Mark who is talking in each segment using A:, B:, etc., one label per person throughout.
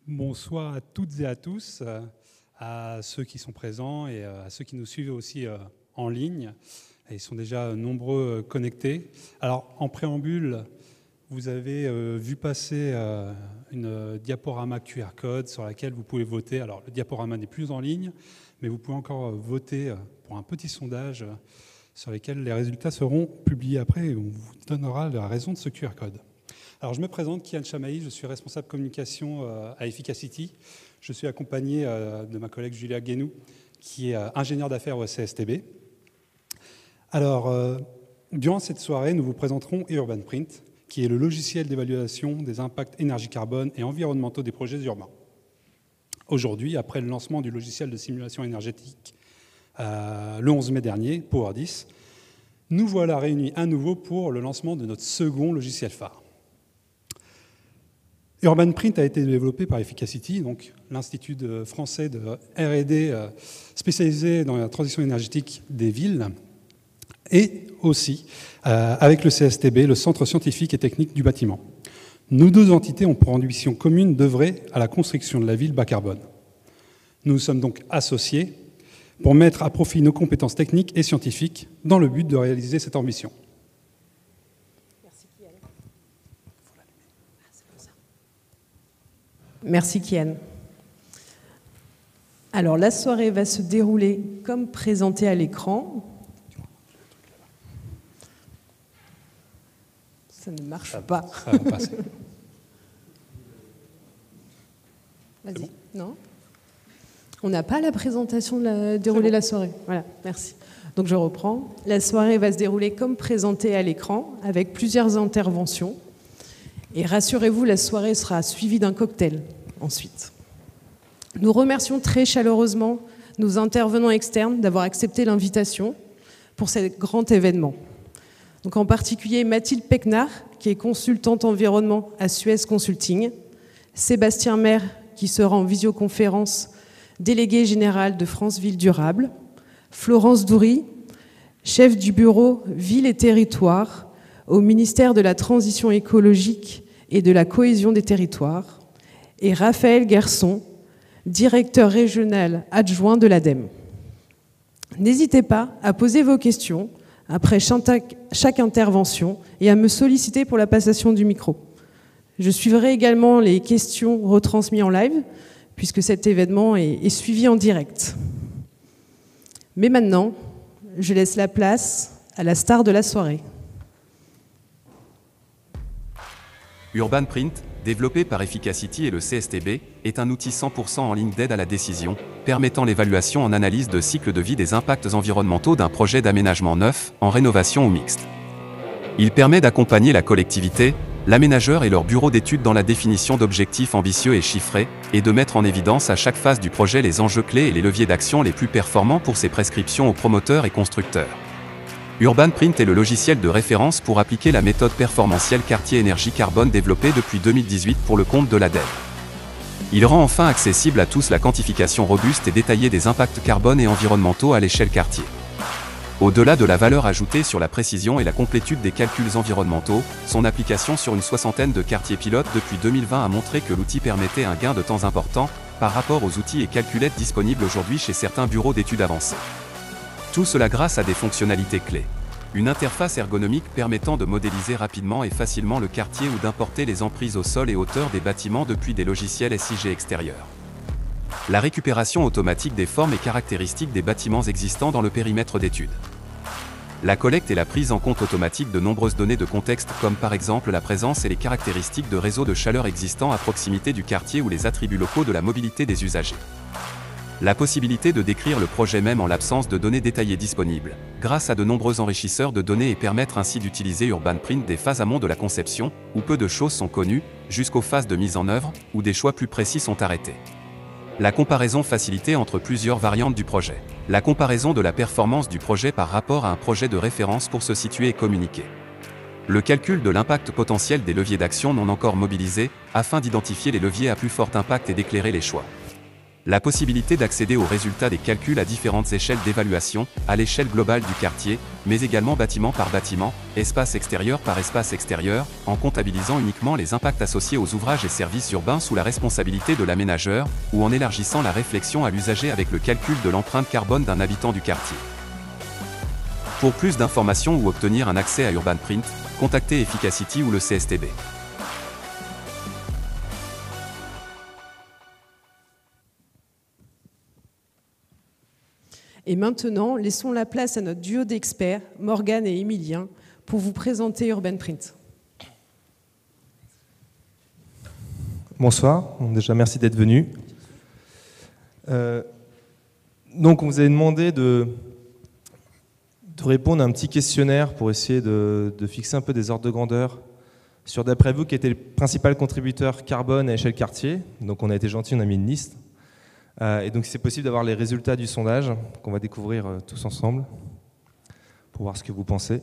A: Bonsoir à toutes et à tous, à ceux qui sont présents et à ceux qui nous suivent aussi en ligne. Ils sont déjà nombreux connectés. Alors, en préambule, vous avez vu passer une diaporama QR code sur laquelle vous pouvez voter. Alors, le diaporama n'est plus en ligne, mais vous pouvez encore voter pour un petit sondage sur lequel les résultats seront publiés après et on vous donnera la raison de ce QR code. Alors, je me présente, Kian Chamahi, je suis responsable communication à Efficacity. Je suis accompagné de ma collègue Julia Guénou, qui est ingénieure d'affaires au CSTB. Alors, durant cette soirée, nous vous présenterons UrbanPrint, qui est le logiciel d'évaluation des impacts énergie-carbone et environnementaux des projets urbains. Aujourd'hui, après le lancement du logiciel de simulation énergétique le 11 mai dernier, Power10, nous voilà réunis à nouveau pour le lancement de notre second logiciel phare. UrbanPrint a été développé par Efficacity, donc l'Institut français de R&D spécialisé dans la transition énergétique des villes, et aussi avec le CSTB, le Centre scientifique et technique du bâtiment. Nos deux entités ont pour ambition commune d'œuvrer à la construction de la ville bas carbone. Nous nous sommes donc associés pour mettre à profit nos compétences techniques et scientifiques dans le but de réaliser cette ambition.
B: Merci Kian. Alors la soirée va se dérouler comme présenté à l'écran. Ça ne marche pas.
A: Ça va passer.
B: Vas-y. Bon. Non ? On n'a pas la présentation de dérouler la soirée. Voilà, merci. Donc je reprends. La soirée va se dérouler comme présenté à l'écran, avec plusieurs interventions. Et rassurez-vous, la soirée sera suivie d'un cocktail ensuite. Nous remercions très chaleureusement nos intervenants externes d'avoir accepté l'invitation pour ce grand événement. Donc en particulier Mathilde Pecnard, qui est consultante environnement à Suez Consulting, Sébastien Maire, qui sera en visioconférence délégué général de France Ville Durable, Florence Doury, chef du bureau Ville et Territoires au ministère de la Transition écologique et de la cohésion des territoires, et Raphaël Guerson, directeur régional adjoint de l'ADEME. N'hésitez pas à poser vos questions après chaque intervention et à me solliciter pour la passation du micro. Je suivrai également les questions retransmises en live, puisque cet événement est suivi en direct. Mais maintenant, je laisse la place à la star de la soirée.
C: UrbanPrint, développé par Efficacity et le CSTB, est un outil 100% en ligne d'aide à la décision, permettant l'évaluation en analyse de cycle de vie des impacts environnementaux d'un projet d'aménagement neuf, en rénovation ou mixte. Il permet d'accompagner la collectivité, l'aménageur et leur bureau d'études dans la définition d'objectifs ambitieux et chiffrés, et de mettre en évidence à chaque phase du projet les enjeux clés et les leviers d'action les plus performants pour ses prescriptions aux promoteurs et constructeurs. UrbanPrint est le logiciel de référence pour appliquer la méthode performantielle quartier énergie-carbone développée depuis 2018 pour le compte de l'ADEME. Il rend enfin accessible à tous la quantification robuste et détaillée des impacts carbone et environnementaux à l'échelle quartier. Au-delà de la valeur ajoutée sur la précision et la complétude des calculs environnementaux, son application sur une 60aine de quartiers pilotes depuis 2020 a montré que l'outil permettait un gain de temps important par rapport aux outils et calculettes disponibles aujourd'hui chez certains bureaux d'études avancés. Tout cela grâce à des fonctionnalités clés. Une interface ergonomique permettant de modéliser rapidement et facilement le quartier ou d'importer les emprises au sol et hauteur des bâtiments depuis des logiciels SIG extérieurs. La récupération automatique des formes et caractéristiques des bâtiments existants dans le périmètre d'étude. La collecte et la prise en compte automatique de nombreuses données de contexte comme par exemple la présence et les caractéristiques de réseaux de chaleur existants à proximité du quartier ou les attributs locaux de la mobilité des usagers. La possibilité de décrire le projet même en l'absence de données détaillées disponibles, grâce à de nombreux enrichisseurs de données et permettre ainsi d'utiliser UrbanPrint des phases amont de la conception, où peu de choses sont connues, jusqu'aux phases de mise en œuvre, où des choix plus précis sont arrêtés. La comparaison facilitée entre plusieurs variantes du projet. La comparaison de la performance du projet par rapport à un projet de référence pour se situer et communiquer. Le calcul de l'impact potentiel des leviers d'action non encore mobilisés, afin d'identifier les leviers à plus fort impact et d'éclairer les choix. La possibilité d'accéder aux résultats des calculs à différentes échelles d'évaluation, à l'échelle globale du quartier, mais également bâtiment par bâtiment, espace extérieur par espace extérieur, en comptabilisant uniquement les impacts associés aux ouvrages et services urbains sous la responsabilité de l'aménageur, ou en élargissant la réflexion à l'usager avec le calcul de l'empreinte carbone d'un habitant du quartier. Pour plus d'informations ou obtenir un accès à UrbanPrint, contactez Efficacity ou le CSTB.
B: Et maintenant, laissons la place à notre duo d'experts, Morgane et Emilien, pour vous présenter UrbanPrint.
D: Bonsoir, déjà merci d'être venus. Donc on vous avait demandé de répondre à un petit questionnaire pour essayer de fixer un peu des ordres de grandeur sur, d'après vous, qui était le principal contributeur carbone à l'échelle quartier. Donc on a été gentil, on a mis une liste. Et donc c'est possible d'avoir les résultats du sondage qu'on va découvrir tous ensemble pour voir ce que vous pensez.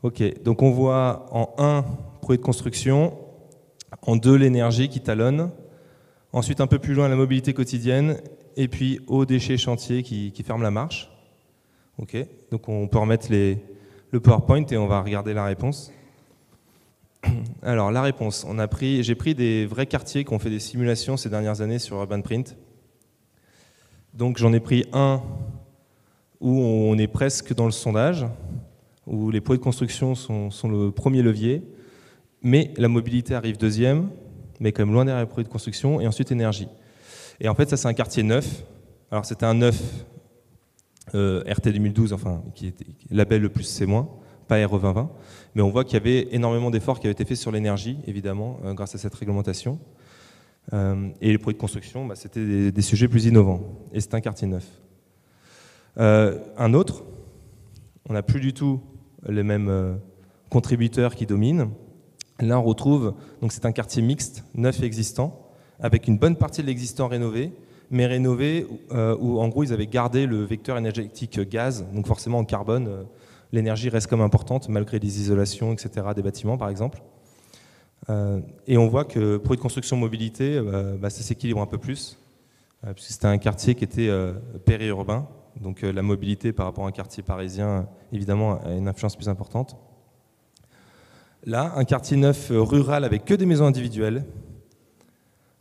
D: Ok, donc on voit en 1, produit de construction, en 2, l'énergie qui talonne, ensuite un peu plus loin la mobilité quotidienne, et puis eau, déchets, chantier qui ferme la marche. Ok, donc on peut remettre le PowerPoint et on va regarder la réponse. Alors la réponse, j'ai pris des vrais quartiers qui ont fait des simulations ces dernières années sur UrbanPrint. Donc j'en ai pris un où on est presque dans le sondage, où les produits de construction sont le premier levier, mais la mobilité arrive deuxième, mais quand même loin derrière les produits de construction, et ensuite énergie. Et en fait ça c'est un quartier neuf. Alors c'était un neuf RT 2012, enfin qui était label le plus C-, pas RE 2020, mais on voit qu'il y avait énormément d'efforts qui avaient été faits sur l'énergie, évidemment, grâce à cette réglementation. Et les produits de construction, c'était des sujets plus innovants. Et c'est un quartier neuf. Un autre, on n'a plus du tout les mêmes contributeurs qui dominent. Là, on retrouve, donc c'est un quartier mixte, neuf et existant, avec une bonne partie de l'existant rénové, mais rénové où, en gros, ils avaient gardé le vecteur énergétique gaz, donc forcément en carbone, l'énergie reste comme importante, malgré les isolations, etc., des bâtiments, par exemple. Et on voit que produits de construction mobilité, ça s'équilibre un peu plus, puisque c'était un quartier qui était périurbain, donc la mobilité par rapport à un quartier parisien, évidemment, a une influence plus importante. Là, un quartier neuf rural avec que des maisons individuelles,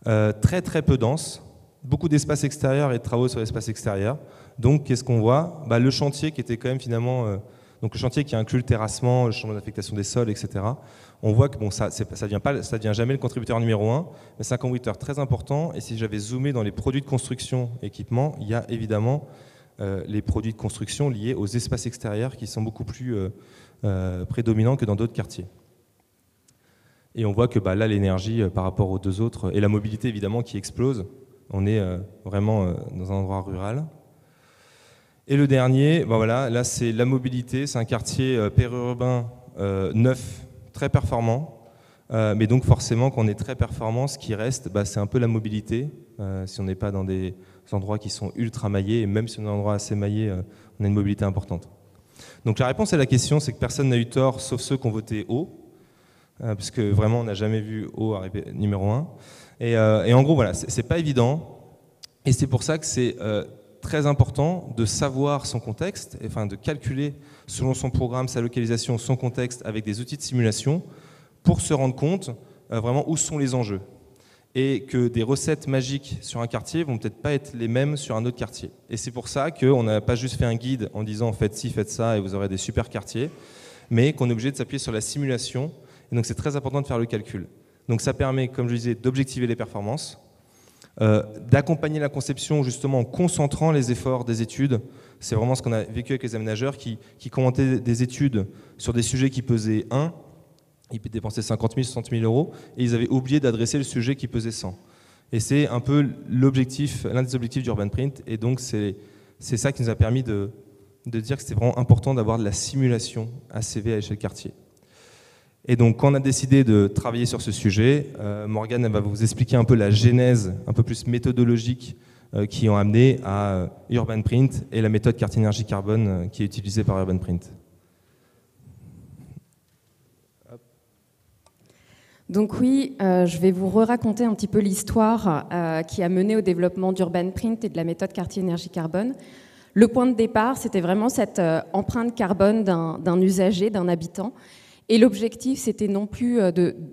D: très très peu dense, beaucoup d'espace extérieur et de travaux sur l'espace extérieur. Donc, qu'est-ce qu'on voit ? Le chantier qui était quand même finalement... donc le chantier qui inclut le terrassement, le changement d'affectation des sols, etc. On voit que bon, ça devient jamais le contributeur numéro 1, mais c'est un contributeur très important. Et si j'avais zoomé dans les produits de construction, équipement, il y a évidemment les produits de construction liés aux espaces extérieurs qui sont beaucoup plus prédominants que dans d'autres quartiers. Et on voit que là, l'énergie par rapport aux deux autres, et la mobilité évidemment qui explose, on est vraiment dans un endroit rural. Et le dernier, voilà, là c'est la mobilité, c'est un quartier périurbain neuf, très performant, mais donc forcément quand on est très performant, ce qui reste, c'est un peu la mobilité, si on n'est pas dans des endroits qui sont ultra maillés, et même si on est dans un endroit assez maillé, on a une mobilité importante. Donc la réponse à la question, c'est que personne n'a eu tort, sauf ceux qui ont voté haut, puisque vraiment on n'a jamais vu haut arriver numéro 1. Et en gros, voilà, c'est pas évident, et c'est pour ça que c'est... très important de savoir son contexte, enfin de calculer selon son programme, sa localisation, son contexte avec des outils de simulation pour se rendre compte vraiment où sont les enjeux. Et que des recettes magiques sur un quartier vont peut-être pas être les mêmes sur un autre quartier. Et c'est pour ça qu'on n'a pas juste fait un guide en disant faites ci, faites ça et vous aurez des super quartiers, mais qu'on est obligé de s'appuyer sur la simulation. Et donc c'est très important de faire le calcul. Donc ça permet, comme je disais, d'objectiver les performances, d'accompagner la conception justement en concentrant les efforts des études. C'est vraiment ce qu'on a vécu avec les aménageurs qui commentaient des études sur des sujets qui pesaient 1, ils dépensaient 50 000, 60 000 euros, et ils avaient oublié d'adresser le sujet qui pesait 100. Et c'est un peu l'objectif, l'un des objectifs d'UrbanPrint, et donc c'est ça qui nous a permis de dire que c'était vraiment important d'avoir de la simulation ACV à l'échelle quartier. Et donc, quand on a décidé de travailler sur ce sujet, Morgane va vous expliquer un peu la genèse, un peu plus méthodologique, qui ont amené à UrbanPrint et la méthode quartier énergie carbone qui est utilisée par UrbanPrint.
E: Donc oui, je vais vous raconter un petit peu l'histoire qui a mené au développement d'Urban Print et de la méthode quartier-énergie-carbone. Le point de départ, c'était vraiment cette empreinte carbone d'un usager, d'un habitant. Et l'objectif, c'était non plus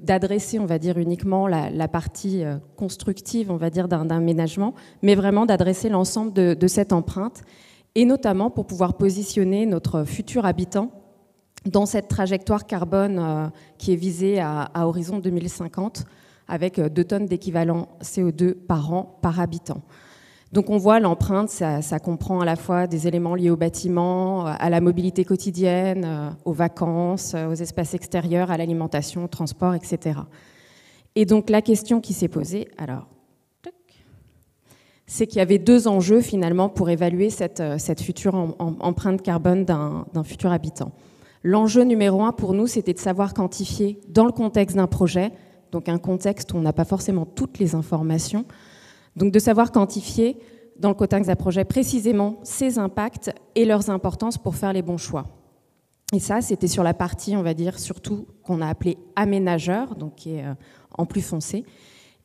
E: d'adresser, on va dire, uniquement la partie constructive, on va dire, d'un aménagement, mais vraiment d'adresser l'ensemble de cette empreinte, et notamment pour pouvoir positionner notre futur habitant dans cette trajectoire carbone qui est visée à horizon 2050, avec 2 tonnes d'équivalent CO2 par an par habitant. Donc on voit l'empreinte, ça comprend à la fois des éléments liés au bâtiment, à la mobilité quotidienne, aux vacances, aux espaces extérieurs, à l'alimentation, au transport, etc. Et donc la question qui s'est posée, alors, c'est qu'il y avait 2 enjeux finalement pour évaluer cette future empreinte carbone d'un futur habitant. L'enjeu numéro 1 pour nous, c'était de savoir quantifier dans le contexte d'un projet, donc un contexte où on n'a pas forcément toutes les informations, donc de savoir quantifier dans le contexte d'un projet précisément ses impacts et leurs importances pour faire les bons choix. Et ça, c'était sur la partie, on va dire, surtout qu'on a appelée aménageur, donc qui est en plus foncé.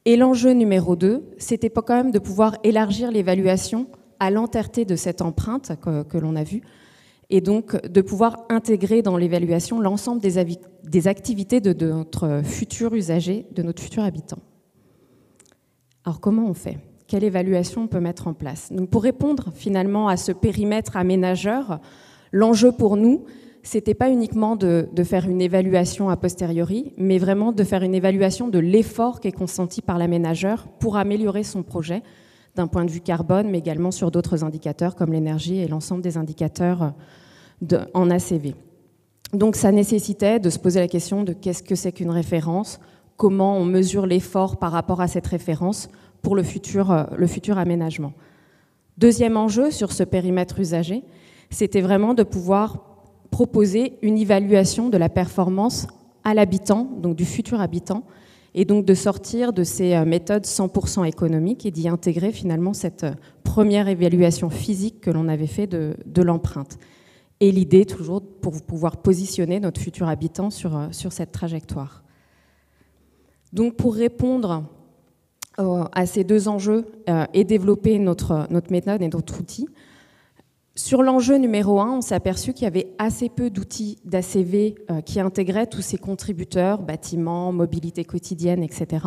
E: Et l'enjeu numéro 2, c'était pas quand même de pouvoir élargir l'évaluation à l'entièreté de cette empreinte que l'on a vue, et donc de pouvoir intégrer dans l'évaluation l'ensemble des activités de notre futur usager, de notre futur habitant. Alors comment on fait ? Quelle évaluation on peut mettre en place ? Donc pour répondre finalement à ce périmètre aménageur, l'enjeu pour nous, c'était pas uniquement de faire une évaluation a posteriori, mais vraiment de faire une évaluation de l'effort qui est consenti par l'aménageur pour améliorer son projet d'un point de vue carbone, mais également sur d'autres indicateurs comme l'énergie et l'ensemble des indicateurs en ACV. Donc ça nécessitait de se poser la question de qu'est-ce que c'est qu'une référence, comment on mesure l'effort par rapport à cette référence pour le futur aménagement. Deuxième enjeu sur ce périmètre usager, c'était vraiment de pouvoir proposer une évaluation de la performance à l'habitant, donc du futur habitant, et donc de sortir de ces méthodes 100% économiques et d'y intégrer finalement cette première évaluation physique que l'on avait fait de l'empreinte. Et l'idée toujours pour pouvoir positionner notre futur habitant sur cette trajectoire. Donc pour répondre à ces 2 enjeux et développer notre méthode et notre outil, sur l'enjeu numéro 1, on s'est aperçu qu'il y avait assez peu d'outils d'ACV qui intégraient tous ces contributeurs, bâtiments, mobilité quotidienne, etc.,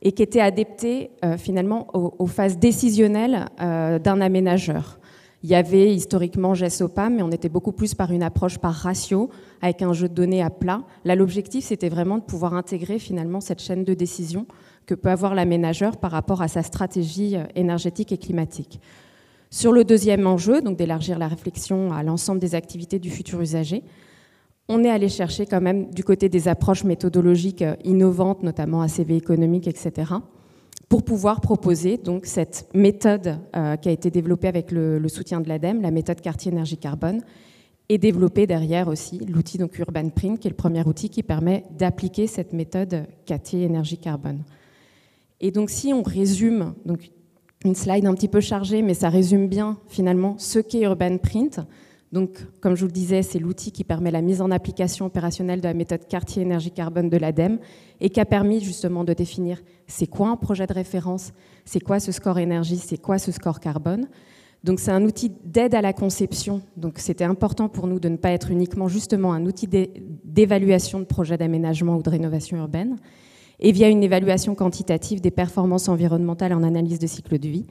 E: et qui étaient adaptés finalement aux phases décisionnelles d'un aménageur. Il y avait historiquement GESOPAM, mais on était beaucoup plus par une approche par ratio, avec un jeu de données à plat. Là, l'objectif, c'était vraiment de pouvoir intégrer finalement cette chaîne de décision que peut avoir l'aménageur par rapport à sa stratégie énergétique et climatique. Sur le deuxième enjeu, donc d'élargir la réflexion à l'ensemble des activités du futur usager, on est allé chercher quand même du côté des approches méthodologiques innovantes, notamment ACV économique, etc., pour pouvoir proposer donc cette méthode qui a été développée avec le soutien de l'ADEME, la méthode quartier-énergie-carbone, et développer derrière aussi l'outil donc Urban Print, qui est le premier outil qui permet d'appliquer cette méthode quartier-énergie-carbone. Et donc si on résume, donc une slide un petit peu chargée, mais ça résume bien finalement ce qu'est Urban Print. Donc, comme je vous le disais, c'est l'outil qui permet la mise en application opérationnelle de la méthode quartier-énergie-carbone de l'ADEME et qui a permis justement de définir c'est quoi un projet de référence, c'est quoi ce score énergie, c'est quoi ce score carbone. Donc, c'est un outil d'aide à la conception. Donc, c'était important pour nous de ne pas être uniquement justement un outil d'évaluation de projets d'aménagement ou de rénovation urbaine, et via une évaluation quantitative des performances environnementales en analyse de cycle de vie,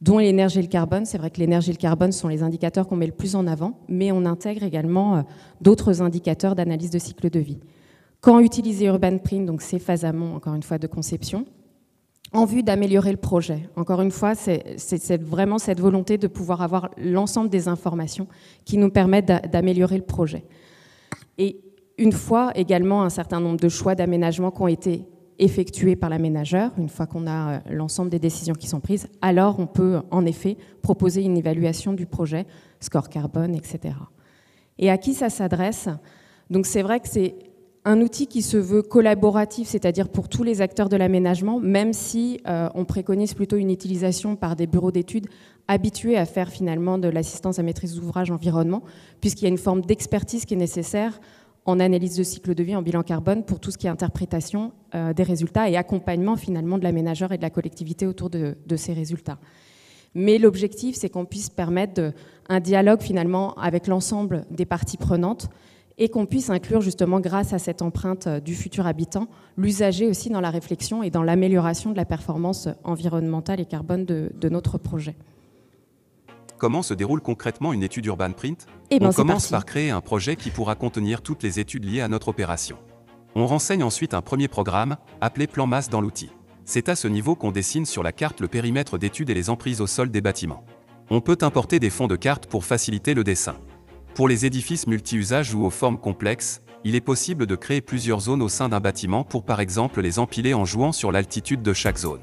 E: dont l'énergie et le carbone. C'est vrai que l'énergie et le carbone sont les indicateurs qu'on met le plus en avant, mais on intègre également d'autres indicateurs d'analyse de cycle de vie. Quand utiliser Urban Print, donc ces phases amont, encore une fois, de conception, en vue d'améliorer le projet. Encore une fois, c'est vraiment cette volonté de pouvoir avoir l'ensemble des informations qui nous permettent d'améliorer le projet. Et une fois également un certain nombre de choix d'aménagement qui ont été effectués par l'aménageur, une fois qu'on a l'ensemble des décisions qui sont prises, alors on peut en effet proposer une évaluation du projet, score carbone, etc. Et à qui ça s'adresse ? Donc c'est vrai que c'est un outil qui se veut collaboratif, c'est-à-dire pour tous les acteurs de l'aménagement, même si on préconise plutôt une utilisation par des bureaux d'études habitués à faire finalement de l'assistance à maîtrise d'ouvrage environnement, puisqu'il y a une forme d'expertise qui est nécessaire en analyse de cycle de vie, en bilan carbone, pour tout ce qui est interprétation des résultats et accompagnement finalement de l'aménageur et de la collectivité autour de ces résultats. Mais l'objectif, c'est qu'on puisse permettre un dialogue finalement avec l'ensemble des parties prenantes et qu'on puisse inclure justement, grâce à cette empreinte du futur habitant, l'usager aussi dans la réflexion et dans l'amélioration de la performance environnementale et carbone de notre projet.
C: Comment se déroule concrètement une étude Urban Print ?
E: On
C: commence par créer un projet qui pourra contenir toutes les études liées à notre opération. On renseigne ensuite un premier programme, appelé plan masse dans l'outil. C'est à ce niveau qu'on dessine sur la carte le périmètre d'étude et les emprises au sol des bâtiments. On peut importer des fonds de carte pour faciliter le dessin. Pour les édifices multi-usages ou aux formes complexes, il est possible de créer plusieurs zones au sein d'un bâtiment pour par exemple les empiler en jouant sur l'altitude de chaque zone.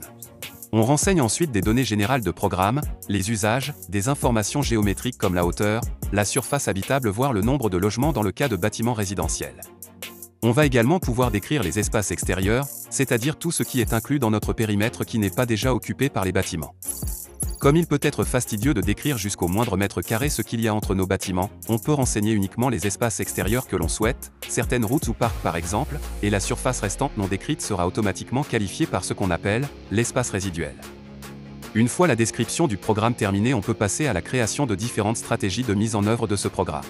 C: On renseigne ensuite des données générales de programme, les usages, des informations géométriques comme la hauteur, la surface habitable voire le nombre de logements dans le cas de bâtiments résidentiels. On va également pouvoir décrire les espaces extérieurs, c'est-à-dire tout ce qui est inclus dans notre périmètre qui n'est pas déjà occupé par les bâtiments. Comme il peut être fastidieux de décrire jusqu'au moindre mètre carré ce qu'il y a entre nos bâtiments, on peut renseigner uniquement les espaces extérieurs que l'on souhaite, certaines routes ou parcs par exemple, et la surface restante non décrite sera automatiquement qualifiée par ce qu'on appelle l'espace résiduel. Une fois la description du programme terminée, on peut passer à la création de différentes stratégies de mise en œuvre de ce programme.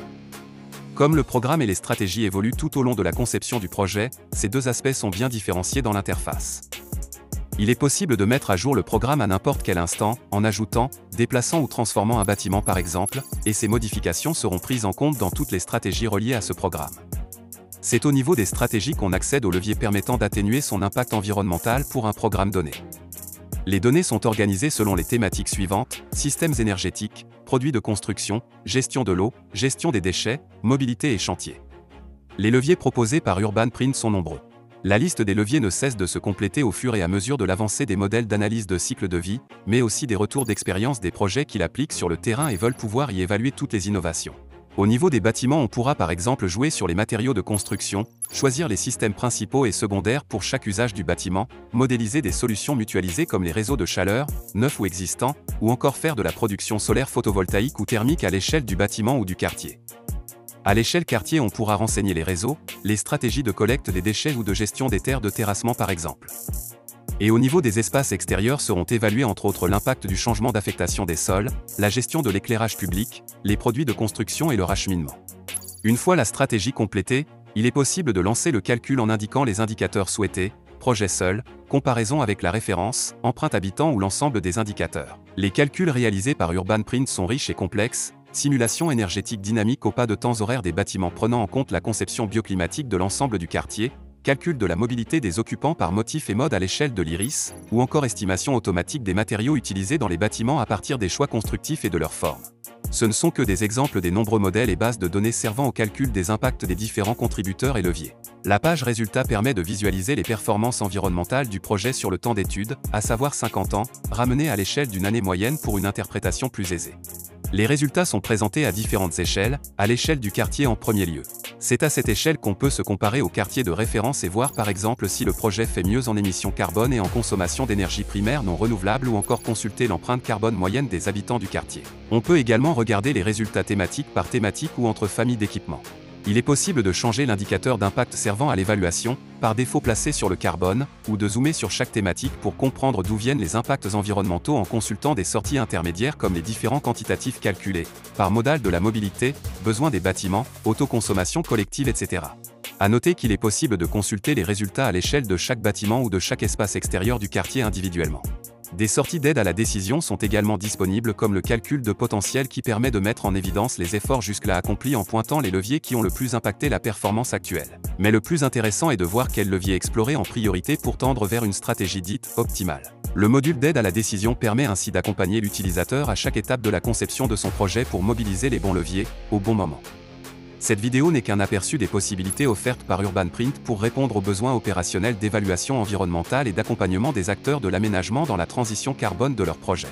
C: Comme le programme et les stratégies évoluent tout au long de la conception du projet, ces deux aspects sont bien différenciés dans l'interface. Il est possible de mettre à jour le programme à n'importe quel instant, en ajoutant, déplaçant ou transformant un bâtiment par exemple, et ces modifications seront prises en compte dans toutes les stratégies reliées à ce programme. C'est au niveau des stratégies qu'on accède au levier permettant d'atténuer son impact environnemental pour un programme donné. Les données sont organisées selon les thématiques suivantes: systèmes énergétiques, produits de construction, gestion de l'eau, gestion des déchets, mobilité et chantier. Les leviers proposés par Urban Print sont nombreux. La liste des leviers ne cesse de se compléter au fur et à mesure de l'avancée des modèles d'analyse de cycle de vie, mais aussi des retours d'expérience des projets qui l'appliquent sur le terrain et veulent pouvoir y évaluer toutes les innovations. Au niveau des bâtiments, on pourra par exemple jouer sur les matériaux de construction, choisir les systèmes principaux et secondaires pour chaque usage du bâtiment, modéliser des solutions mutualisées comme les réseaux de chaleur, neufs ou existants, ou encore faire de la production solaire photovoltaïque ou thermique à l'échelle du bâtiment ou du quartier. À l'échelle quartier, on pourra renseigner les réseaux, les stratégies de collecte des déchets ou de gestion des terres de terrassement par exemple. Et au niveau des espaces extérieurs seront évalués entre autres l'impact du changement d'affectation des sols, la gestion de l'éclairage public, les produits de construction et leur acheminement. Une fois la stratégie complétée, il est possible de lancer le calcul en indiquant les indicateurs souhaités, projet seul, comparaison avec la référence, empreinte habitant ou l'ensemble des indicateurs. Les calculs réalisés par Urban Print sont riches et complexes. Simulation énergétique dynamique au pas de temps horaire des bâtiments prenant en compte la conception bioclimatique de l'ensemble du quartier, calcul de la mobilité des occupants par motif et mode à l'échelle de l'IRIS, ou encore estimation automatique des matériaux utilisés dans les bâtiments à partir des choix constructifs et de leur forme. Ce ne sont que des exemples des nombreux modèles et bases de données servant au calcul des impacts des différents contributeurs et leviers. La page résultat permet de visualiser les performances environnementales du projet sur le temps d'étude, à savoir 50 ans, ramenées à l'échelle d'une année moyenne pour une interprétation plus aisée. Les résultats sont présentés à différentes échelles, à l'échelle du quartier en premier lieu. C'est à cette échelle qu'on peut se comparer au quartier de référence et voir par exemple si le projet fait mieux en émissions carbone et en consommation d'énergie primaire non renouvelable ou encore consulter l'empreinte carbone moyenne des habitants du quartier. On peut également regarder les résultats thématiques par thématique ou entre familles d'équipements. Il est possible de changer l'indicateur d'impact servant à l'évaluation, par défaut placé sur le carbone, ou de zoomer sur chaque thématique pour comprendre d'où viennent les impacts environnementaux en consultant des sorties intermédiaires comme les différents quantitatifs calculés, par modal de la mobilité, besoins des bâtiments, autoconsommation collective, etc. À noter qu'il est possible de consulter les résultats à l'échelle de chaque bâtiment ou de chaque espace extérieur du quartier individuellement. Des sorties d'aide à la décision sont également disponibles comme le calcul de potentiel qui permet de mettre en évidence les efforts jusque-là accomplis en pointant les leviers qui ont le plus impacté la performance actuelle. Mais le plus intéressant est de voir quel levier explorer en priorité pour tendre vers une stratégie dite optimale. Le module d'aide à la décision permet ainsi d'accompagner l'utilisateur à chaque étape de la conception de son projet pour mobiliser les bons leviers, au bon moment. Cette vidéo n'est qu'un aperçu des possibilités offertes par Urban Print pour répondre aux besoins opérationnels d'évaluation environnementale et d'accompagnement des acteurs de l'aménagement dans la transition carbone de leur projet.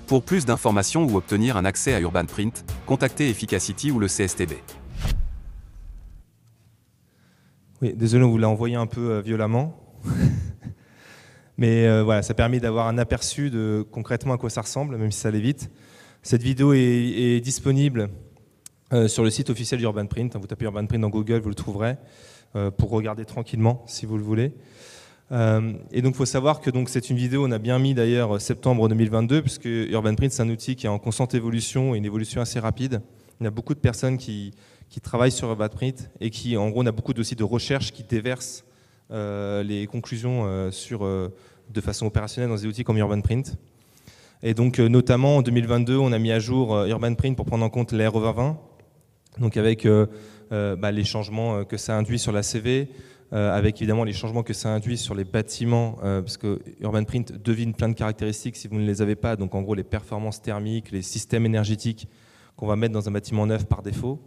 C: Pour plus d'informations ou obtenir un accès à Urban Print, contactez Efficacity ou le CSTB.
D: Oui, désolé, on vous l'a envoyé un peu violemment. Mais voilà, ça permet d'avoir un aperçu de concrètement à quoi ça ressemble, même si ça allait vite. Cette vidéo est disponible sur le site officiel d'Urban Print. Vous tapez Urban Print dans Google, vous le trouverez, pour regarder tranquillement si vous le voulez. Et donc il faut savoir que c'est une vidéo, on a bien mis d'ailleurs septembre 2022, puisque Urban Print c'est un outil qui est en constante évolution et une évolution assez rapide. Il y a beaucoup de personnes qui travaillent sur Urban Print et qui, en gros, on a beaucoup aussi de recherches qui déversent les conclusions de façon opérationnelle dans des outils comme Urban Print. Et donc notamment en 2022, on a mis à jour Urban Print pour prendre en compte l'ERE 2020, donc avec les changements que ça induit sur la CV, avec évidemment les changements que ça induit sur les bâtiments, parce que Urban Print devine plein de caractéristiques si vous ne les avez pas, donc en gros les performances thermiques, les systèmes énergétiques qu'on va mettre dans un bâtiment neuf par défaut.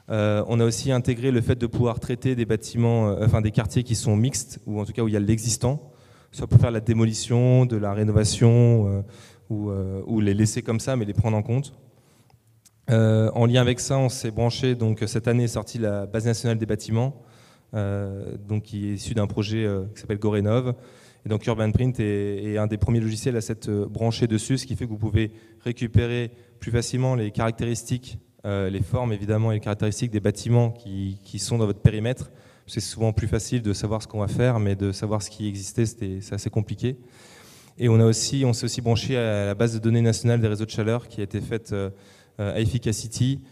D: On a aussi intégré le fait de pouvoir traiter des bâtiments, des quartiers qui sont mixtes, ou en tout cas où il y a l'existant, soit pour faire la démolition, de la rénovation, ou les laisser comme ça, mais les prendre en compte. En lien avec ça, on s'est branché, donc cette année est sortie la base nationale des bâtiments, qui est issue d'un projet qui s'appelle GoRénov. Et donc Urban Print est un des premiers logiciels à s'être branché dessus, ce qui fait que vous pouvez récupérer plus facilement les caractéristiques, les formes évidemment et les caractéristiques des bâtiments qui sont dans votre périmètre. C'est souvent plus facile de savoir ce qu'on va faire, mais de savoir ce qui existait, c'est assez compliqué. Et on s'est aussi branché à la base de données nationale des réseaux de chaleur qui a été faite à Efficacity,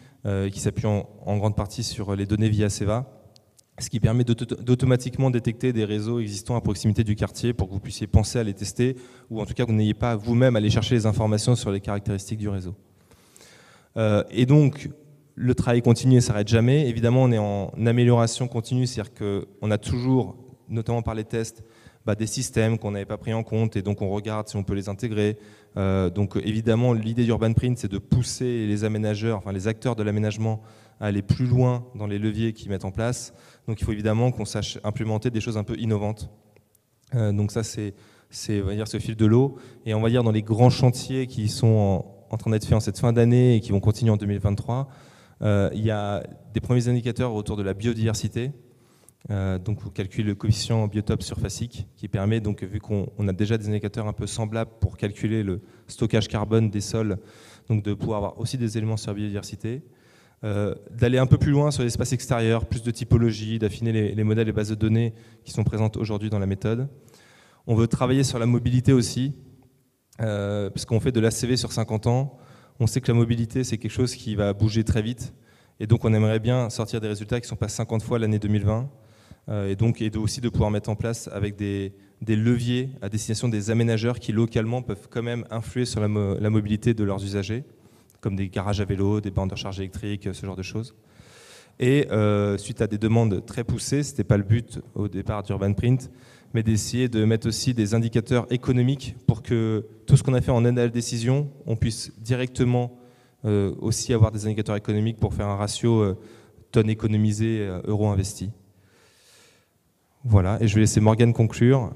D: qui s'appuie en grande partie sur les données via SEVA, ce qui permet d'automatiquement détecter des réseaux existants à proximité du quartier pour que vous puissiez penser à les tester, ou en tout cas que vous n'ayez pas vous-même à aller chercher les informations sur les caractéristiques du réseau. Et donc, le travail continue et ne s'arrête jamais. Évidemment, on est en amélioration continue, c'est-à-dire qu'on a toujours, notamment par les tests, des systèmes qu'on n'avait pas pris en compte, et donc on regarde si on peut les intégrer. Donc évidemment, l'idée d'Urban Print, c'est de pousser les aménageurs, les acteurs de l'aménagement, à aller plus loin dans les leviers qu'ils mettent en place. Donc il faut évidemment qu'on sache implémenter des choses un peu innovantes. Donc ça, c'est on va dire, ce fil de l'eau. Et on va dire dans les grands chantiers qui sont en train d'être faits en cette fin d'année et qui vont continuer en 2023, il y a des premiers indicateurs autour de la biodiversité. Donc vous calculez le coefficient biotope surfacique qui permet, donc, vu qu'on a déjà des indicateurs un peu semblables pour calculer le stockage carbone des sols, donc de pouvoir avoir aussi des éléments sur la biodiversité, d'aller un peu plus loin sur l'espace extérieur, plus de typologie, d'affiner les modèles et bases de données qui sont présentes aujourd'hui dans la méthode. On veut travailler sur la mobilité aussi, parce qu'on fait de l'ACV sur 50 ans. On sait que la mobilité, c'est quelque chose qui va bouger très vite, et donc on aimerait bien sortir des résultats qui sont pas 50 fois l'année 2020, et aussi de pouvoir mettre en place avec des leviers à destination des aménageurs qui localement peuvent quand même influer sur la mobilité de leurs usagers, comme des garages à vélo, des bornes de recharge électrique, ce genre de choses. Et suite à des demandes très poussées, ce n'était pas le but au départ d'Urban Print, mais d'essayer de mettre aussi des indicateurs économiques pour que tout ce qu'on a fait en aide à la décision, on puisse directement aussi avoir des indicateurs économiques pour faire un ratio tonnes économisées, euros investis. Voilà, et je vais laisser Morgane conclure.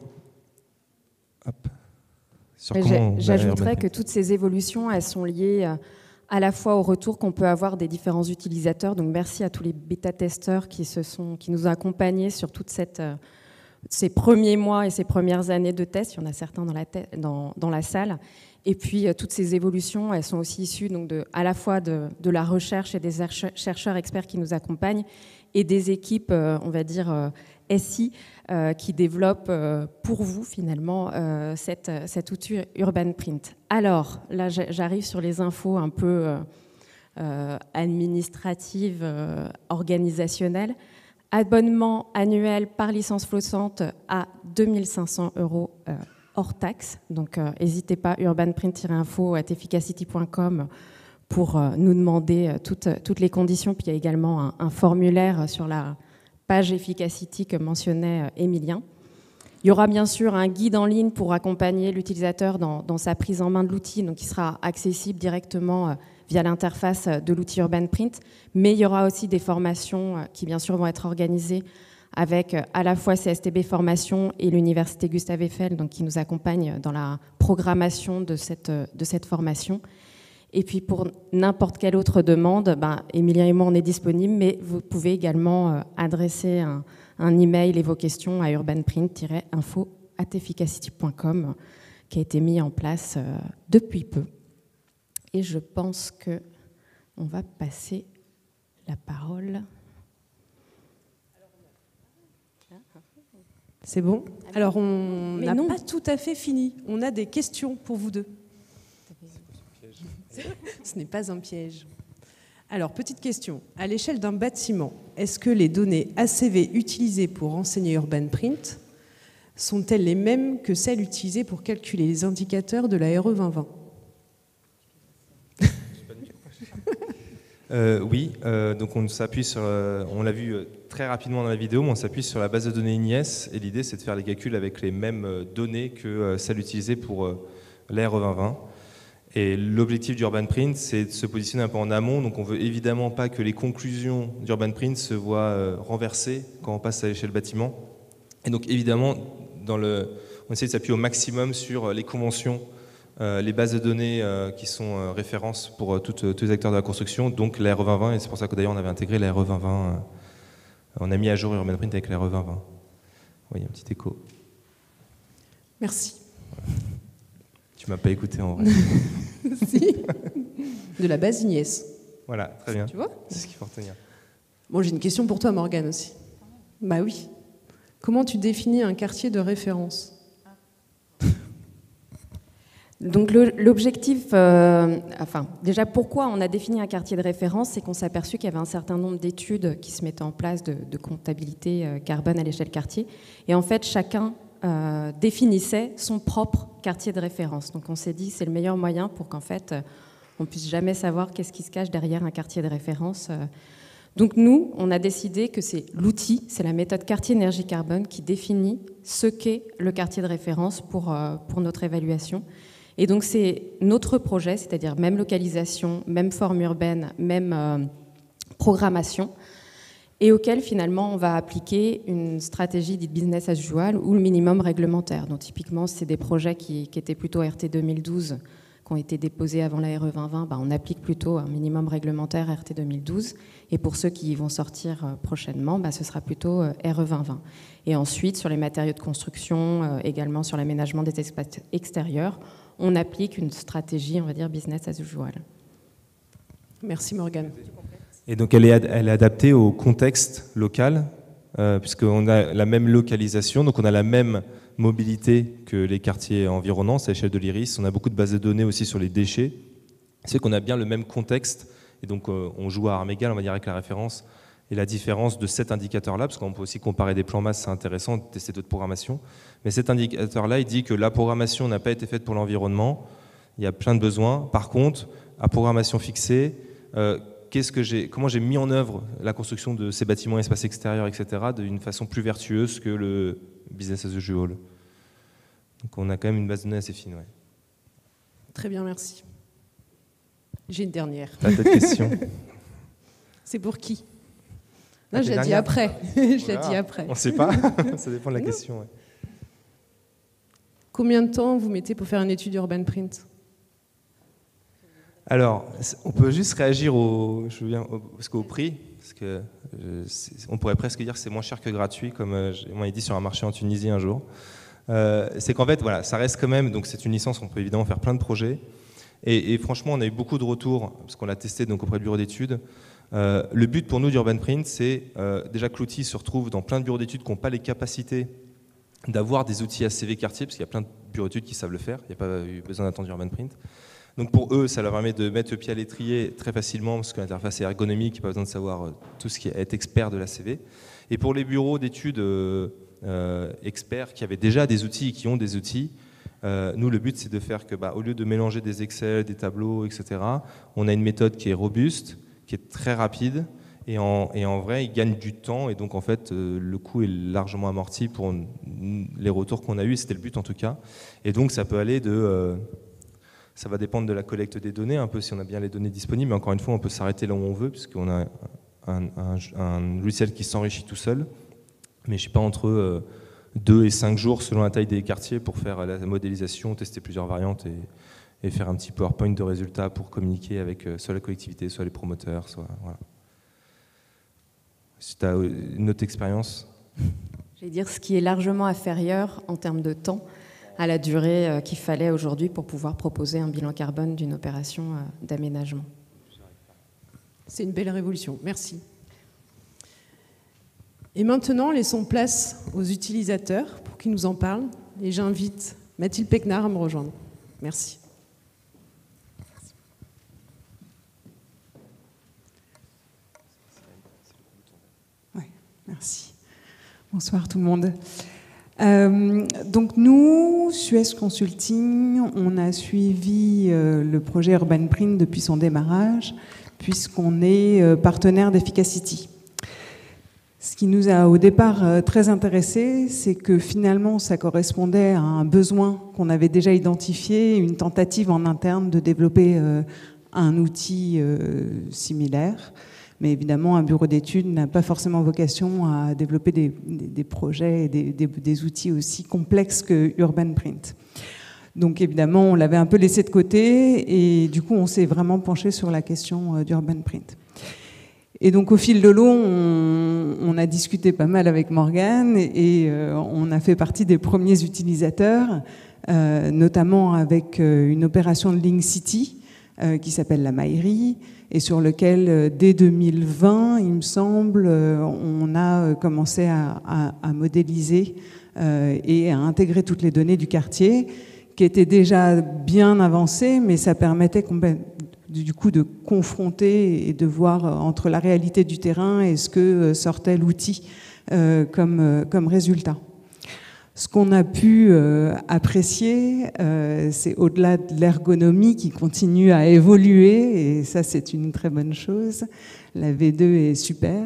E: J'ajouterais que toutes ces évolutions, elles sont liées à la fois au retour qu'on peut avoir des différents utilisateurs. Donc merci à tous les bêta-testeurs qui nous ont accompagnés sur toute ces premiers mois et ces premières années de tests. Il y en a certains dans la salle. Et puis toutes ces évolutions, elles sont aussi issues donc à la fois de la recherche et des chercheurs experts qui nous accompagnent et des équipes, on va dire, SI, qui développent pour vous finalement cet outil Urban Print. Alors là, j'arrive sur les infos un peu administratives, organisationnelles. Abonnement annuel par licence flottante à 2 500 € hors taxe. Donc n'hésitez pas, urbanprint-info@efficacity.com pour nous demander toutes les conditions. Puis il y a également un formulaire sur la page Efficacity que mentionnait Émilien. Il y aura bien sûr un guide en ligne pour accompagner l'utilisateur dans sa prise en main de l'outil, donc qui sera accessible directement via l'interface de l'outil Urban Print. Mais il y aura aussi des formations qui bien sûr vont être organisées avec à la fois CSTB Formation et l'Université Gustave Eiffel, donc qui nous accompagne dans la programmation de cette formation. Et puis pour n'importe quelle autre demande, Émilien et moi on est disponibles, mais vous pouvez également adresser un email et vos questions à urbanprint-info@efficacity.com qui a été mis en place depuis peu. Et je pense qu'on va passer la parole.
B: C'est bon? Alors, on
E: Mais
B: n'a
E: non.
B: pas tout à fait fini. On a des questions pour vous deux. Ce n'est pas un piège. Alors, petite question. À l'échelle d'un bâtiment, est-ce que les données ACV utilisées pour renseigner Urbanprint sont-elles les mêmes que celles utilisées pour calculer les indicateurs de la RE 2020?
D: Oui, donc on s'appuie sur, on l'a vu très rapidement dans la vidéo, mais on s'appuie sur la base de données INIES, et l'idée c'est de faire les calculs avec les mêmes données que celles utilisées pour la RE 2020. Et l'objectif d'Urbanprint, c'est de se positionner un peu en amont, donc on veut évidemment pas que les conclusions d'Urbanprint se voient renversées quand on passe à l'échelle bâtiment. Et donc évidemment, on essaie de s'appuyer au maximum sur les conventions, les bases de données qui sont références pour tous les acteurs de la construction, donc la RE 2020, et c'est pour ça que d'ailleurs on avait intégré la RE 2020, on a mis à jour Urbanprint avec la RE 2020. Oui, un petit écho.
B: Merci.
D: Tu m'as pas écouté en vrai.
B: Si. De la base INIES.
D: Voilà, très bien.
B: Tu vois?
D: C'est ce qu'il faut retenir.
B: Bon, j'ai une question pour toi, Morgane, aussi. Bah oui. Comment tu définis un quartier de référence?
E: Donc l'objectif, enfin déjà pourquoi on a défini un quartier de référence, c'est qu'on s'est aperçu qu'il y avait un certain nombre d'études qui se mettaient en place de comptabilité carbone à l'échelle quartier, et en fait chacun définissait son propre quartier de référence. Donc on s'est dit c'est le meilleur moyen pour qu'en fait on puisse jamais savoir qu'est-ce qui se cache derrière un quartier de référence. Donc nous, on a décidé que c'est l'outil, c'est la méthode quartier énergie carbone qui définit ce qu'est le quartier de référence pour notre évaluation. Et donc c'est notre projet, c'est-à-dire même localisation, même forme urbaine, même programmation, et auquel finalement on va appliquer une stratégie dite business as usual ou le minimum réglementaire. Donc typiquement c'est des projets qui étaient plutôt RT 2012, qui ont été déposés avant la RE 2020, on applique plutôt un minimum réglementaire RT 2012, et pour ceux qui vont sortir prochainement, ce sera plutôt RE 2020. Et ensuite sur les matériaux de construction, également sur l'aménagement des espaces extérieurs, on applique une stratégie, on va dire, business as usual.
B: Merci Morgane.
D: Et donc elle est adaptée au contexte local, puisqu'on a la même localisation, donc on a la même mobilité que les quartiers environnants, c'est à l'échelle de l'IRIS. On a beaucoup de bases de données aussi sur les déchets. C'est qu'on a bien le même contexte, et donc on joue à armes égales, on va dire, avec la référence. Et la différence de cet indicateur-là, parce qu'on peut aussi comparer des plans masse, c'est intéressant, tester d'autres programmations. Mais cet indicateur-là, il dit que la programmation n'a pas été faite pour l'environnement. Il y a plein de besoins. Par contre, à programmation fixée, comment j'ai mis en œuvre la construction de ces bâtiments, espaces extérieurs, etc., d'une façon plus vertueuse que le business as usual. Donc on a quand même une base de données assez fine. Ouais.
B: Très bien, merci. J'ai une dernière.
D: T'as d'autres questions?
B: C'est pour qui? Non, je l'ai dit après. Je l'ai dit après.
D: On ne sait pas, ça dépend de la question. Ouais.
B: Combien de temps vous mettez pour faire une étude Urbanprint?
D: Alors, on peut juste réagir au prix, parce que on pourrait presque dire que c'est moins cher que gratuit, comme on m'a dit sur un marché en Tunisie un jour. C'est qu'en fait, voilà, ça reste quand même, donc c'est une licence, on peut évidemment faire plein de projets. Et franchement, on a eu beaucoup de retours, parce qu'on l'a testé donc, auprès du bureau d'études. Le but pour nous d'Urbanprint, c'est déjà que l'outil se retrouve dans plein de bureaux d'études qui n'ont pas les capacités d'avoir des outils ACV quartier, parce qu'il y a plein de bureaux d'études qui savent le faire, il n'y a pas eu besoin d'attendre Urbanprint. Donc pour eux, ça leur permet de mettre le pied à l'étrier très facilement, parce que l'interface est ergonomique, il n'y a pas besoin de savoir tout ce qui est être expert de l'ACV. Et pour les bureaux d'études experts qui avaient déjà des outils et qui ont des outils, nous, le but, c'est de faire que, au lieu de mélanger des Excel, des tableaux, etc., on a une méthode qui est robuste, qui est très rapide, et en vrai, ils gagnent du temps, et donc en fait, le coût est largement amorti pour les retours qu'on a eus, c'était le but en tout cas. Et donc, ça peut aller ça va dépendre de la collecte des données, un peu si on a bien les données disponibles, mais encore une fois, on peut s'arrêter là où on veut, puisqu'on a un logiciel qui s'enrichit tout seul, mais je ne sais pas, entre 2 et 5 jours selon la taille des quartiers pour faire la modélisation, tester plusieurs variantes et faire un petit PowerPoint de résultats pour communiquer avec soit la collectivité, soit les promoteurs, soit voilà. Si tu as une autre expérience.
E: Je vais dire ce qui est largement inférieur en termes de temps à la durée qu'il fallait aujourd'hui pour pouvoir proposer un bilan carbone d'une opération d'aménagement.
B: C'est une belle révolution. Merci. Et maintenant, laissons place aux utilisateurs pour qu'ils nous en parlent. Et j'invite Mathilde Péquenard à me rejoindre. Merci.
F: Ouais, merci. Bonsoir tout le monde. Donc nous, Suez Consulting, on a suivi le projet Urban Print depuis son démarrage, puisqu'on est partenaire d'Efficacity. Ce qui nous a au départ très intéressé, c'est que finalement ça correspondait à un besoin qu'on avait déjà identifié, une tentative en interne de développer un outil similaire. Mais évidemment, un bureau d'études n'a pas forcément vocation à développer des projets et des outils aussi complexes que Urban Print. Donc évidemment, on l'avait un peu laissé de côté et du coup, on s'est vraiment penché sur la question d'Urban Print. Et donc au fil de l'eau, on a discuté pas mal avec Morgane et on a fait partie des premiers utilisateurs, notamment avec une opération de Link City qui s'appelle la Mairie et sur lequel, dès 2020, il me semble, on a commencé à modéliser et à intégrer toutes les données du quartier qui étaient déjà bien avancées, mais ça permettait du coup de confronter et de voir entre la réalité du terrain et ce que sortait l'outil comme résultat. Ce qu'on a pu apprécier, c'est au-delà de l'ergonomie qui continue à évoluer, et ça c'est une très bonne chose, la V2 est super.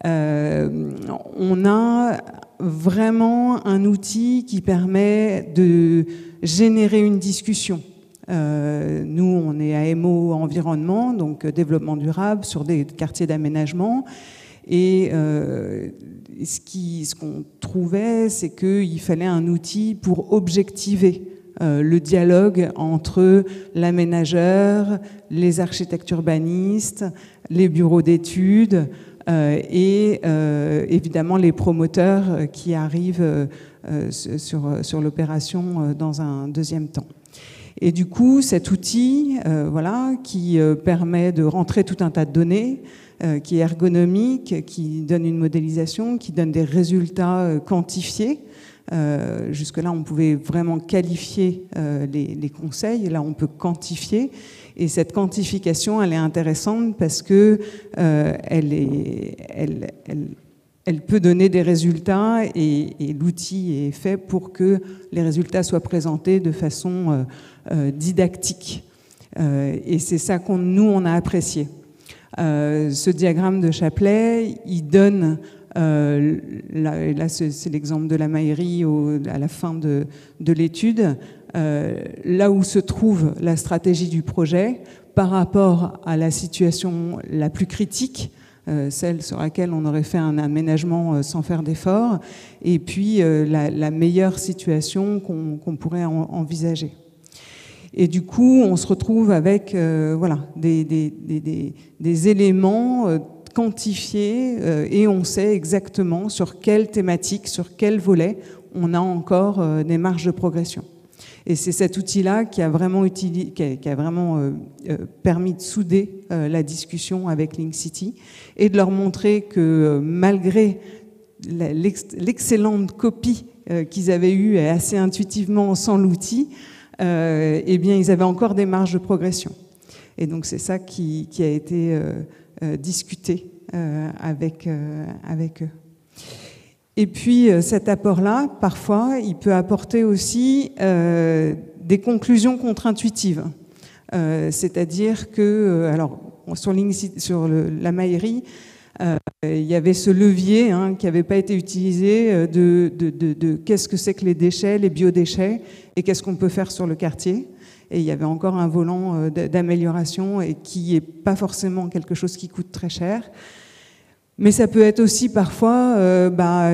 F: On a vraiment un outil qui permet de générer une discussion. Nous, on est AMO environnement, donc développement durable sur des quartiers d'aménagement. Et ce qu'on trouvait, c'est qu'il fallait un outil pour objectiver le dialogue entre l'aménageur, les architectes urbanistes, les bureaux d'études et évidemment les promoteurs qui arrivent sur l'opération dans un deuxième temps. Et du coup, cet outil qui permet de rentrer tout un tas de données, qui est ergonomique, qui donne une modélisation, qui donne des résultats quantifiés. Jusque-là, on pouvait vraiment qualifier les conseils, et là, on peut quantifier. Et cette quantification, elle est intéressante parce que elle peut donner des résultats et l'outil est fait pour que les résultats soient présentés de façon didactique. Et c'est ça nous, on a apprécié. Ce diagramme de Chaplet, il donne, là c'est l'exemple de la Mairie à la fin de l'étude, là où se trouve la stratégie du projet par rapport à la situation la plus critique, celle sur laquelle on aurait fait un aménagement sans faire d'effort, et puis la meilleure situation qu'on pourrait envisager. Et du coup, on se retrouve avec des éléments quantifiés et on sait exactement sur quelle thématique, sur quel volet on a encore des marges de progression. Et c'est cet outil-là qui a vraiment, permis de souder la discussion avec Link City et de leur montrer que malgré l'excellente copie qu'ils avaient eue assez intuitivement sans l'outil, eh bien, ils avaient encore des marges de progression. Et donc, c'est ça qui a été discuté avec eux. Et puis, cet apport-là, parfois, il peut apporter aussi des conclusions contre-intuitives. C'est-à-dire que, alors, sur la Mairie, il y avait ce levier qui n'avait pas été utilisé de qu'est-ce que c'est que les déchets, les biodéchets, et qu'est-ce qu'on peut faire sur le quartier. Et il y avait encore un volant d'amélioration et qui n'est pas forcément quelque chose qui coûte très cher. Mais ça peut être aussi parfois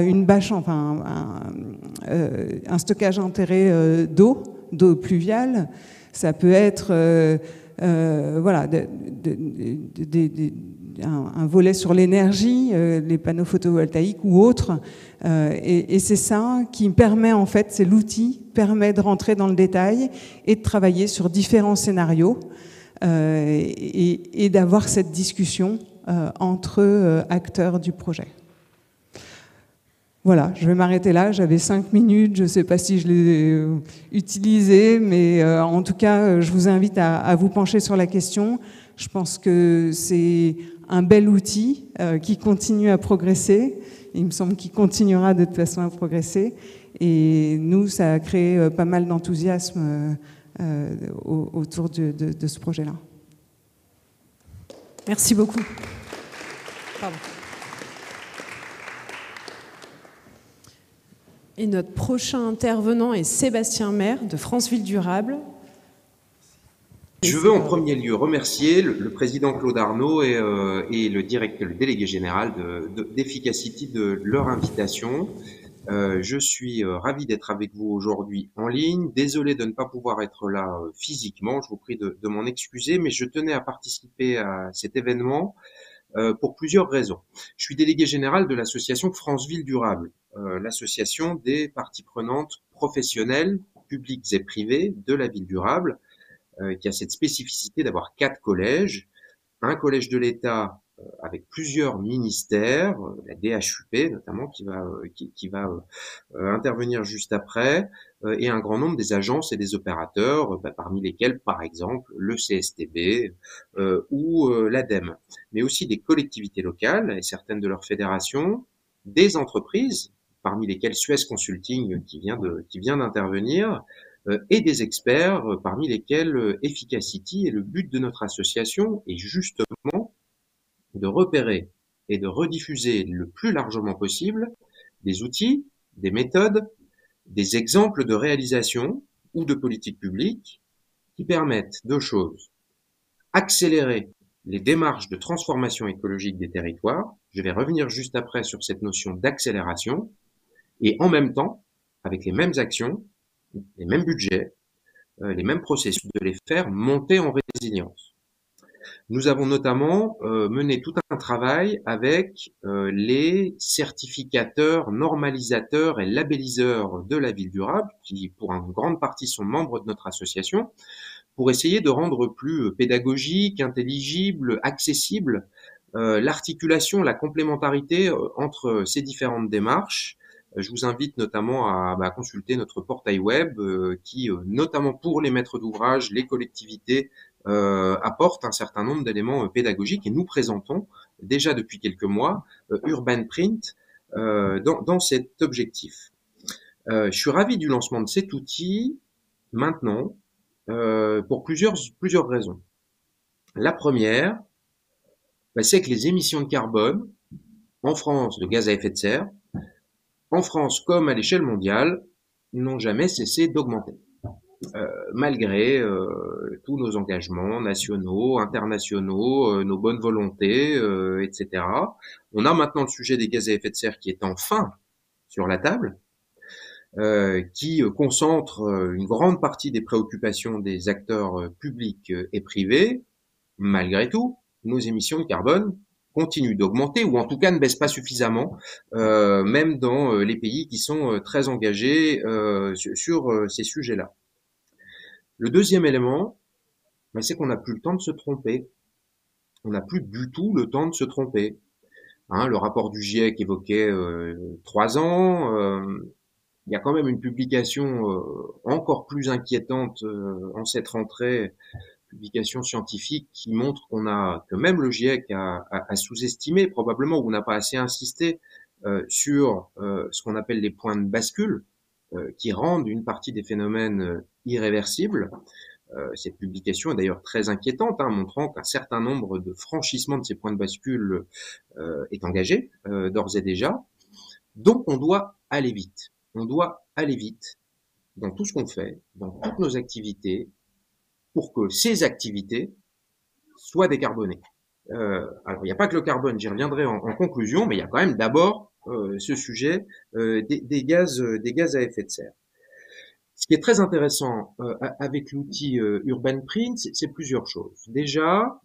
F: une bâche, un stockage enterré d'eau pluviale. Ça peut être un volet sur l'énergie, les panneaux photovoltaïques ou autres. Et c'est ça qui permet, en fait, c'est l'outil permet de rentrer dans le détail et de travailler sur différents scénarios et d'avoir cette discussion entre acteurs du projet. Voilà, je vais m'arrêter là. J'avais 5 minutes, je ne sais pas si je l'ai utilisé, mais en tout cas, je vous invite à vous pencher sur la question. Je pense que c'est un bel outil qui continue à progresser. Il me semble qu'il continuera de toute façon à progresser. Et nous, ça a créé pas mal d'enthousiasme autour de ce projet-là.
B: Merci beaucoup. Pardon. Et notre prochain intervenant est Sébastien Maire de France Ville Durable.
G: Je veux en premier lieu remercier le président Claude Arnaud et le délégué général d'Efficacity de leur invitation. Je suis ravi d'être avec vous aujourd'hui en ligne. Désolé de ne pas pouvoir être là physiquement. Je vous prie de m'en excuser, mais je tenais à participer à cet événement pour plusieurs raisons. Je suis délégué général de l'association France Ville Durable, l'association des parties prenantes professionnelles, publiques et privées de la ville durable, qui a cette spécificité d'avoir 4 collèges, un collège de l'État avec plusieurs ministères, la DHUP notamment qui va intervenir juste après, et un grand nombre des agences et des opérateurs, parmi lesquels par exemple le CSTB ou l'ADEME, mais aussi des collectivités locales et certaines de leurs fédérations, des entreprises, parmi lesquelles Suez Consulting qui vient d'intervenir, et des experts, parmi lesquels Efficacity. Et le but de notre association est justement de repérer et de rediffuser le plus largement possible des outils, des méthodes, des exemples de réalisation ou de politique publique qui permettent deux choses: accélérer les démarches de transformation écologique des territoires, je vais revenir juste après sur cette notion d'accélération, et en même temps, avec les mêmes actions, les mêmes budgets, les mêmes processus, de les faire monter en résilience. Nous avons notamment mené tout un travail avec les certificateurs, normalisateurs et labelliseurs de la ville durable, qui pour une grande partie sont membres de notre association, pour essayer de rendre plus pédagogique, intelligible, accessible l'articulation, la complémentarité entre ces différentes démarches. Je vous invite notamment à consulter notre portail web qui, notamment pour les maîtres d'ouvrage, les collectivités, apporte un certain nombre d'éléments pédagogiques, et nous présentons déjà depuis quelques mois Urban Print dans cet objectif. Je suis ravi du lancement de cet outil maintenant pour plusieurs raisons. La première, c'est que les émissions de carbone en France, de gaz à effet de serre, en France comme à l'échelle mondiale, n'ont jamais cessé d'augmenter. Malgré tous nos engagements nationaux, internationaux, nos bonnes volontés, etc. On a maintenant le sujet des gaz à effet de serre qui est enfin sur la table, qui concentre une grande partie des préoccupations des acteurs publics et privés. Malgré tout, nos émissions de carbone continuent d'augmenter, ou en tout cas ne baissent pas suffisamment, même dans les pays qui sont très engagés sur ces sujets-là. Le deuxième élément, c'est qu'on n'a plus le temps de se tromper. On n'a plus du tout le temps de se tromper. Le rapport du GIEC évoquait 3 ans. Il y a quand même une publication encore plus inquiétante en cette rentrée, publication scientifique qui montre que même le GIEC a sous-estimé probablement, ou n'a pas assez insisté sur ce qu'on appelle les points de bascule, qui rendent une partie des phénomènes irréversibles. Cette publication est d'ailleurs très inquiétante, montrant qu'un certain nombre de franchissements de ces points de bascule est engagé d'ores et déjà. Donc on doit aller vite. On doit aller vite dans tout ce qu'on fait, dans toutes nos activités, pour que ces activités soient décarbonées. Alors il n'y a pas que le carbone, j'y reviendrai en conclusion, mais il y a quand même d'abord ce sujet des gaz à effet de serre. Ce qui est très intéressant avec l'outil Urban Print, c'est plusieurs choses. Déjà,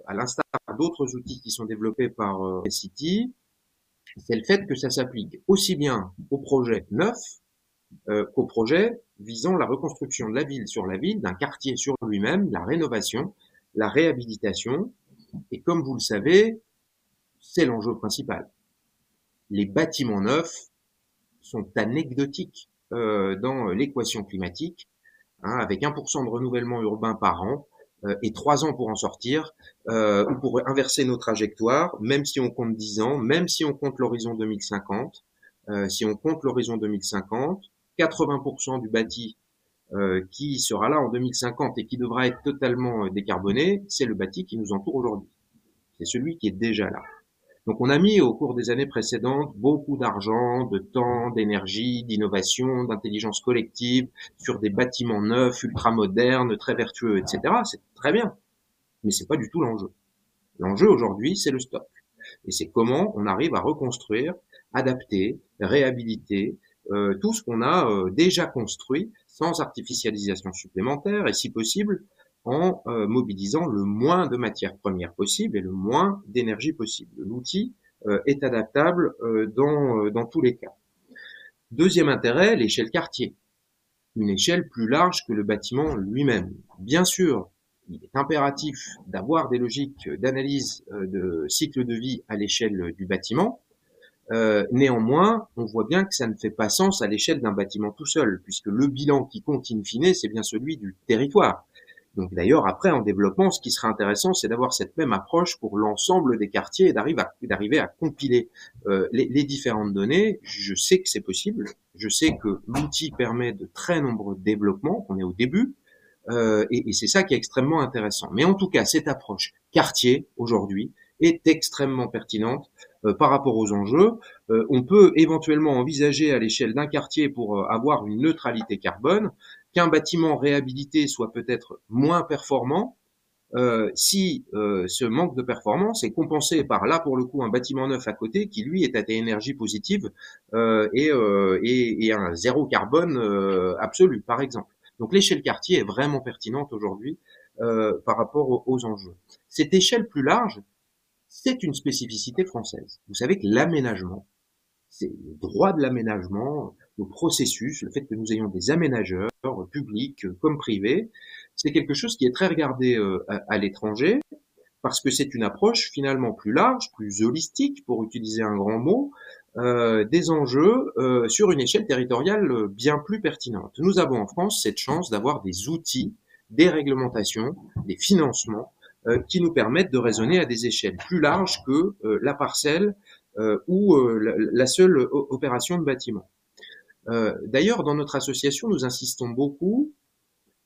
G: à l'instar d'autres outils qui sont développés par Efficacity, c'est le fait que ça s'applique aussi bien aux projets neufs qu'aux projets visant la reconstruction de la ville sur la ville, d'un quartier sur lui-même, la rénovation, la réhabilitation, et comme vous le savez, c'est l'enjeu principal. Les bâtiments neufs sont anecdotiques dans l'équation climatique, hein, avec 1% de renouvellement urbain par an et 3 ans pour en sortir, ou pour inverser nos trajectoires, même si on compte 10 ans, même si on compte l'horizon 2050. Si on compte l'horizon 2050, 80% du bâti qui sera là en 2050 et qui devra être totalement décarboné, c'est le bâti qui nous entoure aujourd'hui. C'est celui qui est déjà là. Donc on a mis au cours des années précédentes beaucoup d'argent, de temps, d'énergie, d'innovation, d'intelligence collective sur des bâtiments neufs, ultra-modernes, très vertueux, etc. C'est très bien, mais c'est pas du tout l'enjeu. L'enjeu aujourd'hui, c'est le stock. Et c'est comment on arrive à reconstruire, adapter, réhabiliter tout ce qu'on a déjà construit sans artificialisation supplémentaire et si possible en mobilisant le moins de matières premières possible et le moins d'énergie possible. L'outil est adaptable dans tous les cas. Deuxième intérêt, l'échelle quartier. Une échelle plus large que le bâtiment lui-même. Bien sûr, il est impératif d'avoir des logiques d'analyse de cycle de vie à l'échelle du bâtiment. Néanmoins, on voit bien que ça ne fait pas sens à l'échelle d'un bâtiment tout seul, puisque le bilan qui compte in fine, c'est bien celui du territoire. Donc d'ailleurs, après, en développement, ce qui serait intéressant, c'est d'avoir cette même approche pour l'ensemble des quartiers et d'arriver à compiler les différentes données. Je sais que c'est possible. Je sais que l'outil permet de très nombreux développements, qu'on est au début, et c'est ça qui est extrêmement intéressant. Mais en tout cas, cette approche quartier, aujourd'hui, est extrêmement pertinente par rapport aux enjeux. On peut éventuellement envisager à l'échelle d'un quartier pour avoir une neutralité carbone, qu'un bâtiment réhabilité soit peut-être moins performant si ce manque de performance est compensé par là pour le coup un bâtiment neuf à côté qui lui est à énergie positive et un zéro carbone absolu par exemple. Donc l'échelle quartier est vraiment pertinente aujourd'hui par rapport aux enjeux. Cette échelle plus large, c'est une spécificité française. Vous savez que l'aménagement, c'est le droit de l'aménagement, le processus, le fait que nous ayons des aménageurs, publics comme privés, c'est quelque chose qui est très regardé à l'étranger, parce que c'est une approche finalement plus large, plus holistique, pour utiliser un grand mot, des enjeux sur une échelle territoriale bien plus pertinente. Nous avons en France cette chance d'avoir des outils, des réglementations, des financements, qui nous permettent de raisonner à des échelles plus larges que la parcelle ou la seule opération de bâtiment. D'ailleurs, dans notre association, nous insistons beaucoup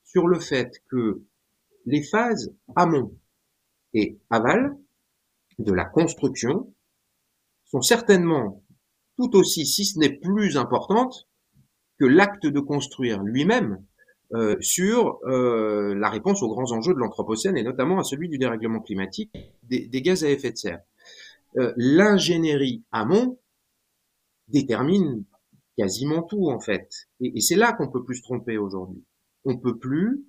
G: sur le fait que les phases amont et aval de la construction sont certainement tout aussi, si ce n'est plus importantes, que l'acte de construire lui-même sur la réponse aux grands enjeux de l'Anthropocène et notamment à celui du dérèglement climatique des gaz à effet de serre. L'ingénierie amont détermine quasiment tout en fait. Et c'est là qu'on peut plus se tromper aujourd'hui. On peut plus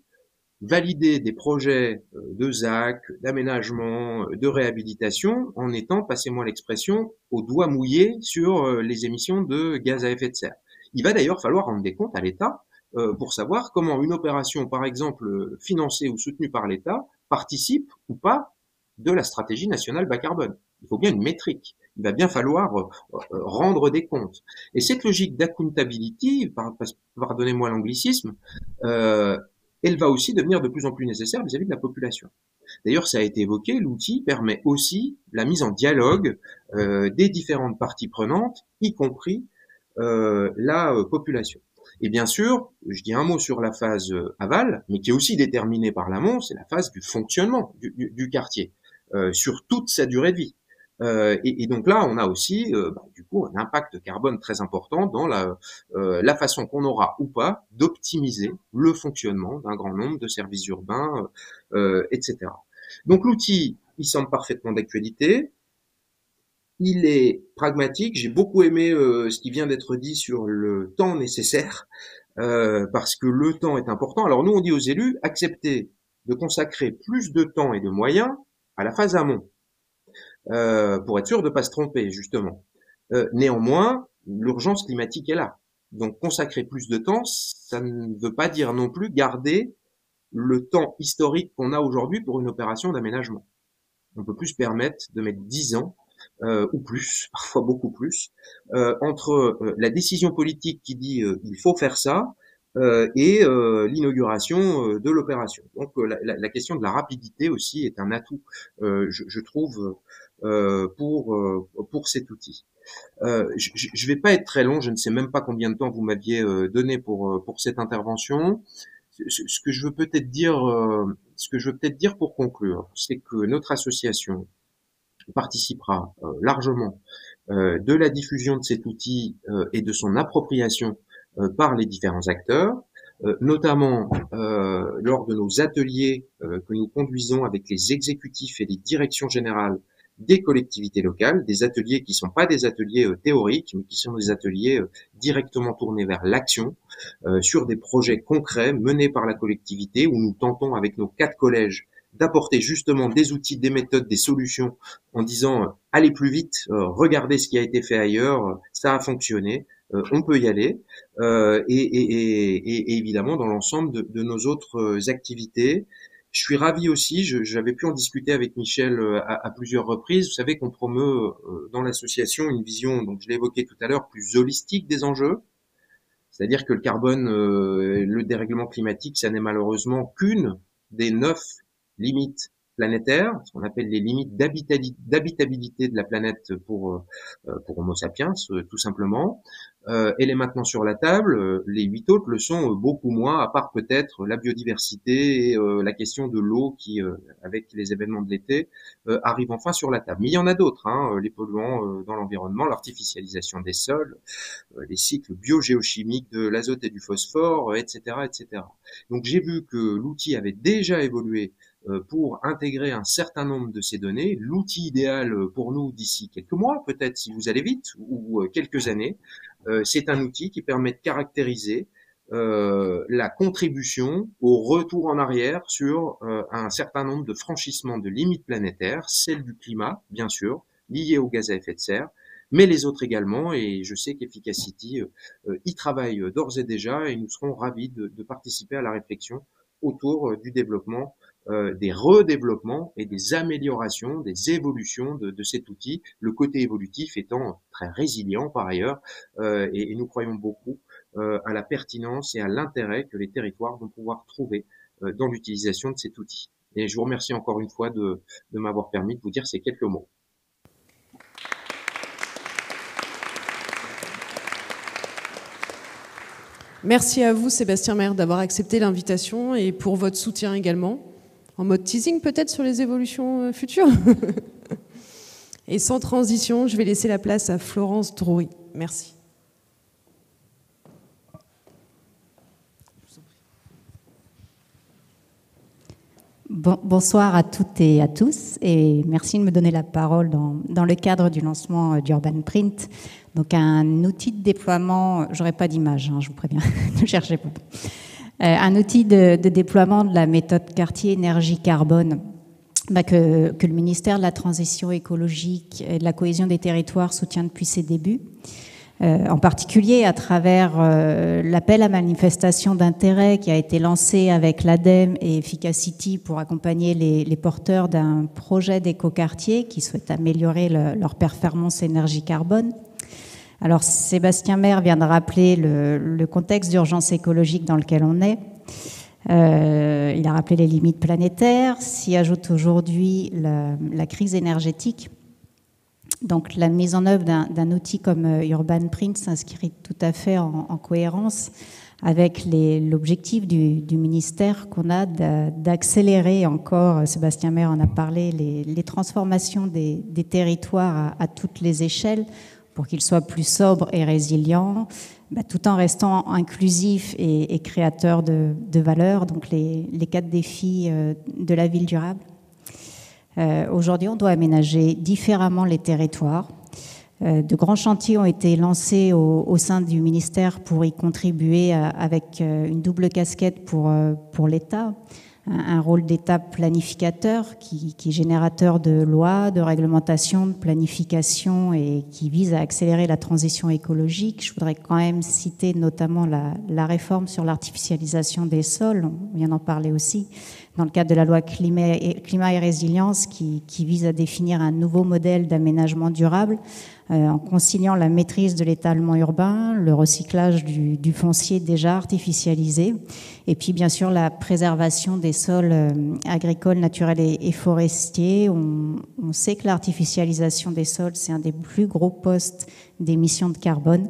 G: valider des projets de ZAC, d'aménagement, de réhabilitation en étant, passez-moi l'expression, au doigt mouillé sur les émissions de gaz à effet de serre. Il va d'ailleurs falloir rendre des comptes à l'État pour savoir comment une opération, par exemple, financée ou soutenue par l'État, participe ou pas de la stratégie nationale bas carbone. Il faut bien une métrique. Il va bien falloir rendre des comptes. Et cette logique d'accountability, pardonnez-moi l'anglicisme, elle va aussi devenir de plus en plus nécessaire vis-à-vis de la population. D'ailleurs, ça a été évoqué, l'outil permet aussi la mise en dialogue des différentes parties prenantes, y compris la population. Et bien sûr, je dis un mot sur la phase aval, mais qui est aussi déterminée par l'amont, c'est la phase du fonctionnement du quartier, sur toute sa durée de vie. Et donc là, on a aussi du coup un impact carbone très important dans la façon qu'on aura ou pas d'optimiser le fonctionnement d'un grand nombre de services urbains, etc. Donc l'outil, il semble parfaitement d'actualité. Il est pragmatique. J'ai beaucoup aimé ce qui vient d'être dit sur le temps nécessaire, parce que le temps est important. Alors nous, on dit aux élus, acceptez de consacrer plus de temps et de moyens à la phase amont, pour être sûr de ne pas se tromper, justement. Néanmoins, l'urgence climatique est là. Donc consacrer plus de temps, ça ne veut pas dire non plus garder le temps historique qu'on a aujourd'hui pour une opération d'aménagement. On peut plus se permettre de mettre 10 ans ou plus, parfois beaucoup plus, entre la décision politique qui dit il faut faire ça et l'inauguration de l'opération. Donc la question de la rapidité aussi est un atout, je trouve, pour cet outil. Je vais pas être très long, je ne sais même pas combien de temps vous m'aviez donné pour cette intervention. Ce que je veux peut-être dire pour conclure, c'est que notre association participera largement de la diffusion de cet outil et de son appropriation par les différents acteurs, notamment lors de nos ateliers que nous conduisons avec les exécutifs et les directions générales des collectivités locales, des ateliers qui ne sont pas des ateliers théoriques, mais qui sont des ateliers directement tournés vers l'action, sur des projets concrets menés par la collectivité, où nous tentons avec nos 4 collèges d'apporter justement des outils, des méthodes, des solutions, en disant allez plus vite, regardez ce qui a été fait ailleurs, ça a fonctionné, on peut y aller, et évidemment dans l'ensemble de nos autres activités. Je suis ravi aussi, j'avais pu en discuter avec Michel à plusieurs reprises. Vous savez qu'on promeut dans l'association une vision, donc je l'ai évoqué tout à l'heure, plus holistique des enjeux. C'est-à-dire que le carbone, le dérèglement climatique, ça n'est malheureusement qu'une des 9 limites planétaires, ce qu'on appelle les limites d'habitabilité de la planète pour Homo sapiens, tout simplement. Elle est maintenant sur la table. Les 8 autres le sont beaucoup moins, à part peut-être la biodiversité et la question de l'eau qui, avec les événements de l'été, arrive enfin sur la table. Mais il y en a d'autres, hein, les polluants dans l'environnement, l'artificialisation des sols, les cycles biogéochimiques de l'azote et du phosphore, etc., etc. Donc j'ai vu que l'outil avait déjà évolué pour intégrer un certain nombre de ces données. L'outil idéal pour nous d'ici quelques mois, peut-être si vous allez vite, ou quelques années, c'est un outil qui permet de caractériser la contribution au retour en arrière sur un certain nombre de franchissements de limites planétaires, celles du climat, bien sûr, liées aux gaz à effet de serre, mais les autres également, et je sais qu'Efficacity y travaille d'ores et déjà, et nous serons ravis de participer à la réflexion autour du développement, des redéveloppements et des améliorations, des évolutions de cet outil, le côté évolutif étant très résilient par ailleurs, et nous croyons beaucoup à la pertinence et à l'intérêt que les territoires vont pouvoir trouver dans l'utilisation de cet outil. Et je vous remercie encore une fois de m'avoir permis de vous dire ces quelques mots.
B: Merci à vous, Sébastien Maire, d'avoir accepté l'invitation et pour votre soutien également. En mode teasing peut-être sur les évolutions futures. Et sans transition, je vais laisser la place à Florence Drouy. Merci.
H: Bonsoir à toutes et à tous, et merci de me donner la parole dans le cadre du lancement d'Urban Print. Donc un outil de déploiement, j'aurai pas d'image, hein, je vous préviens, ne cherchez pas. Un outil de déploiement de la méthode quartier énergie carbone que le ministère de la Transition écologique et de la cohésion des territoires soutient depuis ses débuts. En particulier à travers l'appel à manifestation d'intérêt qui a été lancé avec l'ADEME et Efficacity pour accompagner les porteurs d'un projet d'écoquartier qui souhaitent améliorer leur performance énergie carbone. Alors Sébastien Maire vient de rappeler le contexte d'urgence écologique dans lequel on est. Il a rappelé les limites planétaires, s'y ajoute aujourd'hui la crise énergétique. Donc la mise en œuvre d'un outil comme Urban Print s'inscrit tout à fait en cohérence avec l'objectif du ministère qu'on a d'accélérer encore, Sébastien Maire en a parlé, les transformations des territoires à toutes les échelles pour qu'ils soient plus sobres et résilients, tout en restant inclusifs et créateurs de valeur, donc les 4 défis de la ville durable. Aujourd'hui, on doit aménager différemment les territoires. De grands chantiers ont été lancés au sein du ministère pour y contribuer avec une double casquette pour l'État. un rôle d'État planificateur qui est générateur de lois, de réglementations, de planification et qui vise à accélérer la transition écologique. Je voudrais quand même citer notamment la réforme sur l'artificialisation des sols, on vient d'en parler aussi, dans le cadre de la loi climat et résilience qui vise à définir un nouveau modèle d'aménagement durable en conciliant la maîtrise de l'étalement urbain, le recyclage du foncier déjà artificialisé, et puis bien sûr la préservation des sols agricoles, naturels et forestiers. On sait que l'artificialisation des sols, c'est un des plus gros postes d'émissions de carbone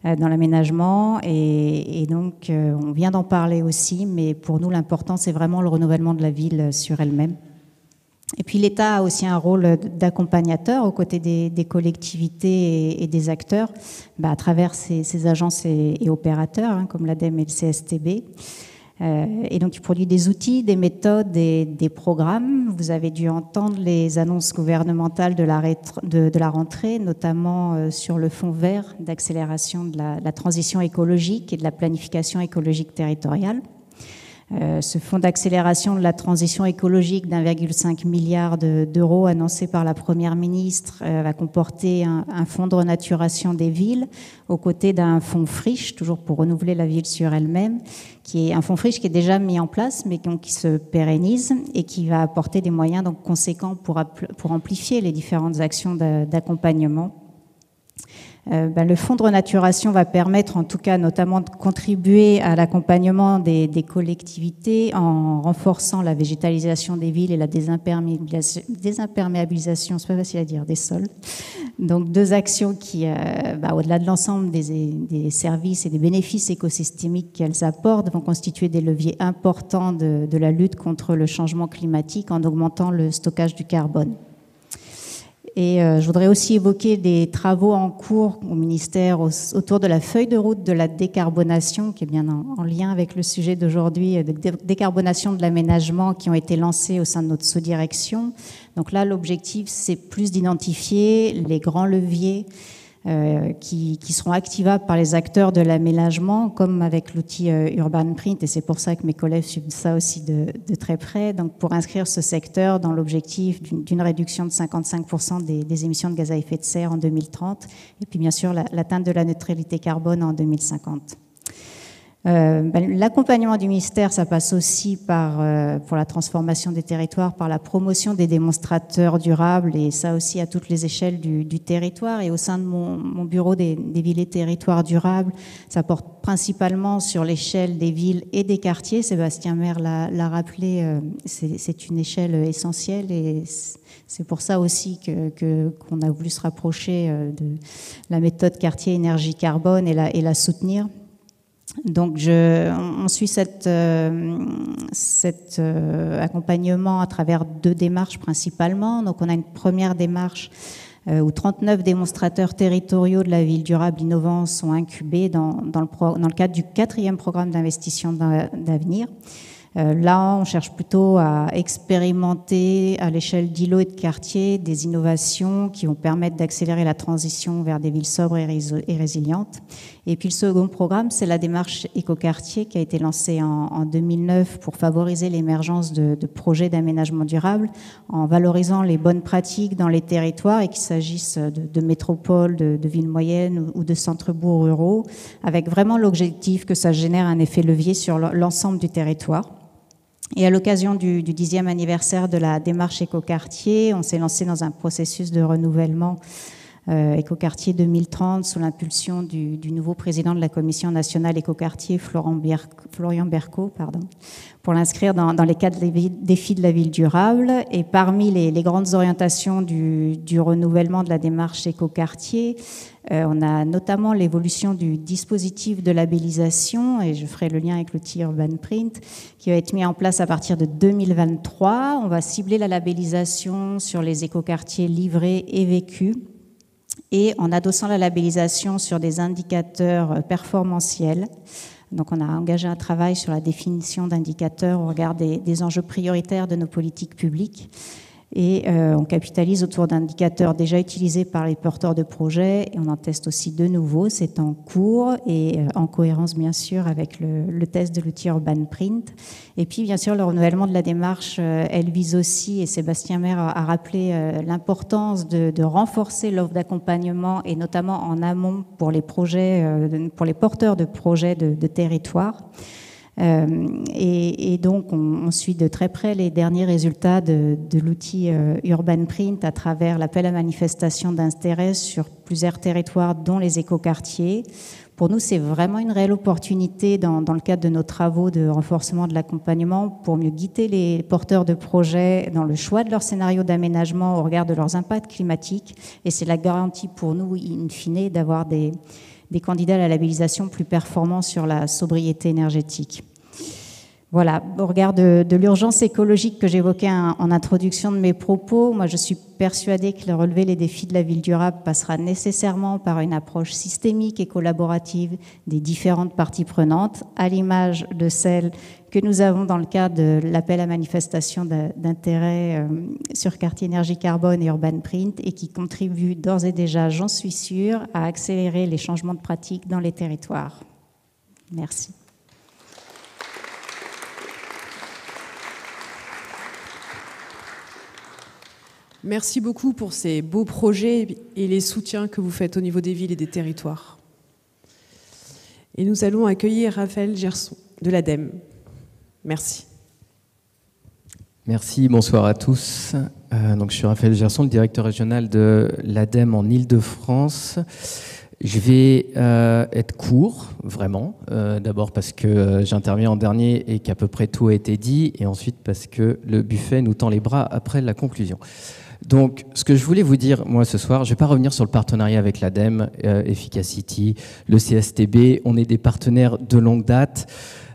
H: dans l'aménagement, et donc on vient d'en parler aussi, mais pour nous l'important c'est vraiment le renouvellement de la ville sur elle-même. Et puis l'État a aussi un rôle d'accompagnateur aux côtés des collectivités et des acteurs à travers ces agences et opérateurs comme l'ADEME et le CSTB. Et donc il produit des outils, des méthodes, des programmes. Vous avez dû entendre les annonces gouvernementales de la rentrée, notamment sur le fonds vert d'accélération de la transition écologique et de la planification écologique territoriale. Ce fonds d'accélération de la transition écologique d'1,5 milliard d'euros annoncé par la Première ministre va comporter un fonds de renaturation des villes aux côtés d'un fonds friche, toujours pour renouveler la ville sur elle-même, qui est un fonds friche qui est déjà mis en place mais qui se pérennise et qui va apporter des moyens donc conséquents pour amplifier les différentes actions d'accompagnement. Le fonds de renaturation va permettre en tout cas notamment de contribuer à l'accompagnement des collectivités en renforçant la végétalisation des villes et la désimperméabilisation, c'est pas facile à dire, des sols. Donc deux actions qui, au-delà de l'ensemble des services et des bénéfices écosystémiques qu'elles apportent, vont constituer des leviers importants de la lutte contre le changement climatique en augmentant le stockage du carbone. Et je voudrais aussi évoquer des travaux en cours au ministère autour de la feuille de route de la décarbonation, qui est bien en lien avec le sujet d'aujourd'hui, de décarbonation de l'aménagement, qui ont été lancés au sein de notre sous-direction. Donc là, l'objectif, c'est plus d'identifier les grands leviers qui seront activables par les acteurs de l'aménagement, comme avec l'outil Urban Print, et c'est pour ça que mes collègues suivent ça aussi de très près, donc pour inscrire ce secteur dans l'objectif d'une réduction de 55% des émissions de gaz à effet de serre en 2030, et puis bien sûr l'atteinte de la neutralité carbone en 2050. L'accompagnement du ministère, ça passe aussi pour la transformation des territoires, par la promotion des démonstrateurs durables, et ça aussi à toutes les échelles du territoire. Et au sein de mon bureau des villes et territoires durables, ça porte principalement sur l'échelle des villes et des quartiers. Sébastien Maire l'a rappelé, c'est une échelle essentielle, et c'est pour ça aussi qu'on a voulu se rapprocher de la méthode quartier énergie carbone et la soutenir. Donc on suit cet accompagnement à travers deux démarches principalement. Donc on a une première démarche où 39 démonstrateurs territoriaux de la ville durable innovant sont incubés dans le cadre du 4e programme d'investissement d'avenir. Là, on cherche plutôt à expérimenter à l'échelle d'îlots et de quartiers des innovations qui vont permettre d'accélérer la transition vers des villes sobres et résilientes. Et puis le second programme, c'est la démarche Écoquartier qui a été lancée en 2009 pour favoriser l'émergence de projets d'aménagement durable en valorisant les bonnes pratiques dans les territoires, et qu'il s'agisse de métropoles, de villes moyennes ou de centres-bourgs ruraux, avec vraiment l'objectif que ça génère un effet levier sur l'ensemble du territoire. Et à l'occasion du 10e anniversaire de la démarche Écoquartier, on s'est lancé dans un processus de renouvellement Écoquartier 2030 sous l'impulsion du nouveau président de la Commission nationale Écoquartier, Florian Berco, pour l'inscrire dans les 4 défis de la ville durable. Et parmi les grandes orientations du renouvellement de la démarche Écoquartier, on a notamment l'évolution du dispositif de labellisation, et je ferai le lien avec l'outil Urban Print, qui va être mis en place à partir de 2023. On va cibler la labellisation sur les écoquartiers livrés et vécus, et en adossant la labellisation sur des indicateurs performantiels. Donc on a engagé un travail sur la définition d'indicateurs au regard des enjeux prioritaires de nos politiques publiques. Et on capitalise autour d'indicateurs déjà utilisés par les porteurs de projets et on en teste aussi de nouveaux. C'est en cours et en cohérence bien sûr avec le test de l'outil Urban Print. Et puis bien sûr le renouvellement de la démarche, elle vise aussi, et Sébastien Maire a rappelé l'importance de renforcer l'offre d'accompagnement et notamment en amont pour les projets, pour les porteurs de projets de territoire. Et donc, on suit de très près les derniers résultats de l'outil Urban Print à travers l'appel à manifestation d'intérêt sur plusieurs territoires, dont les écoquartiers. Pour nous, c'est vraiment une réelle opportunité dans le cadre de nos travaux de renforcement de l'accompagnement pour mieux guider les porteurs de projets dans le choix de leur scénario d'aménagement au regard de leurs impacts climatiques. Et c'est la garantie pour nous, in fine, d'avoir des candidats à la labellisation plus performants sur la sobriété énergétique. Voilà, au regard de l'urgence écologique que j'évoquais en introduction de mes propos, moi je suis persuadée que relever les défis de la ville durable passera nécessairement par une approche systémique et collaborative des différentes parties prenantes, à l'image de celle que nous avons dans le cadre de l'appel à manifestation d'intérêt sur quartier énergie carbone et Urban Print et qui contribue d'ores et déjà, j'en suis sûre, à accélérer les changements de pratiques dans les territoires. Merci.
B: Merci beaucoup pour ces beaux projets et les soutiens que vous faites au niveau des villes et des territoires. Et nous allons accueillir Raphaël Gerson de l'ADEME. Merci.
I: Merci, bonsoir à tous. Donc, je suis Raphaël Gerson, le directeur régional de l'ADEME en Île-de-France. Je vais être court, vraiment. D'abord parce que j'interviens en dernier et qu'à peu près tout a été dit, et ensuite parce que le buffet nous tend les bras après la conclusion. Donc, ce que je voulais vous dire, moi, ce soir, je ne vais pas revenir sur le partenariat avec l'ADEME, Efficacity, le CSTB. On est des partenaires de longue date.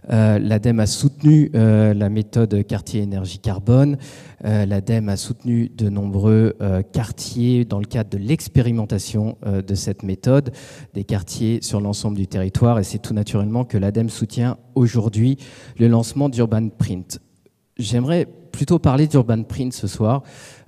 I: L'ADEME a soutenu la méthode quartier énergie carbone. L'ADEME a soutenu de nombreux quartiers dans le cadre de l'expérimentation de cette méthode, des quartiers sur l'ensemble du territoire. Et c'est tout naturellement que l'ADEME soutient aujourd'hui le lancement d'Urban Print. J'aimerais plutôt parler d'Urban Print ce soir.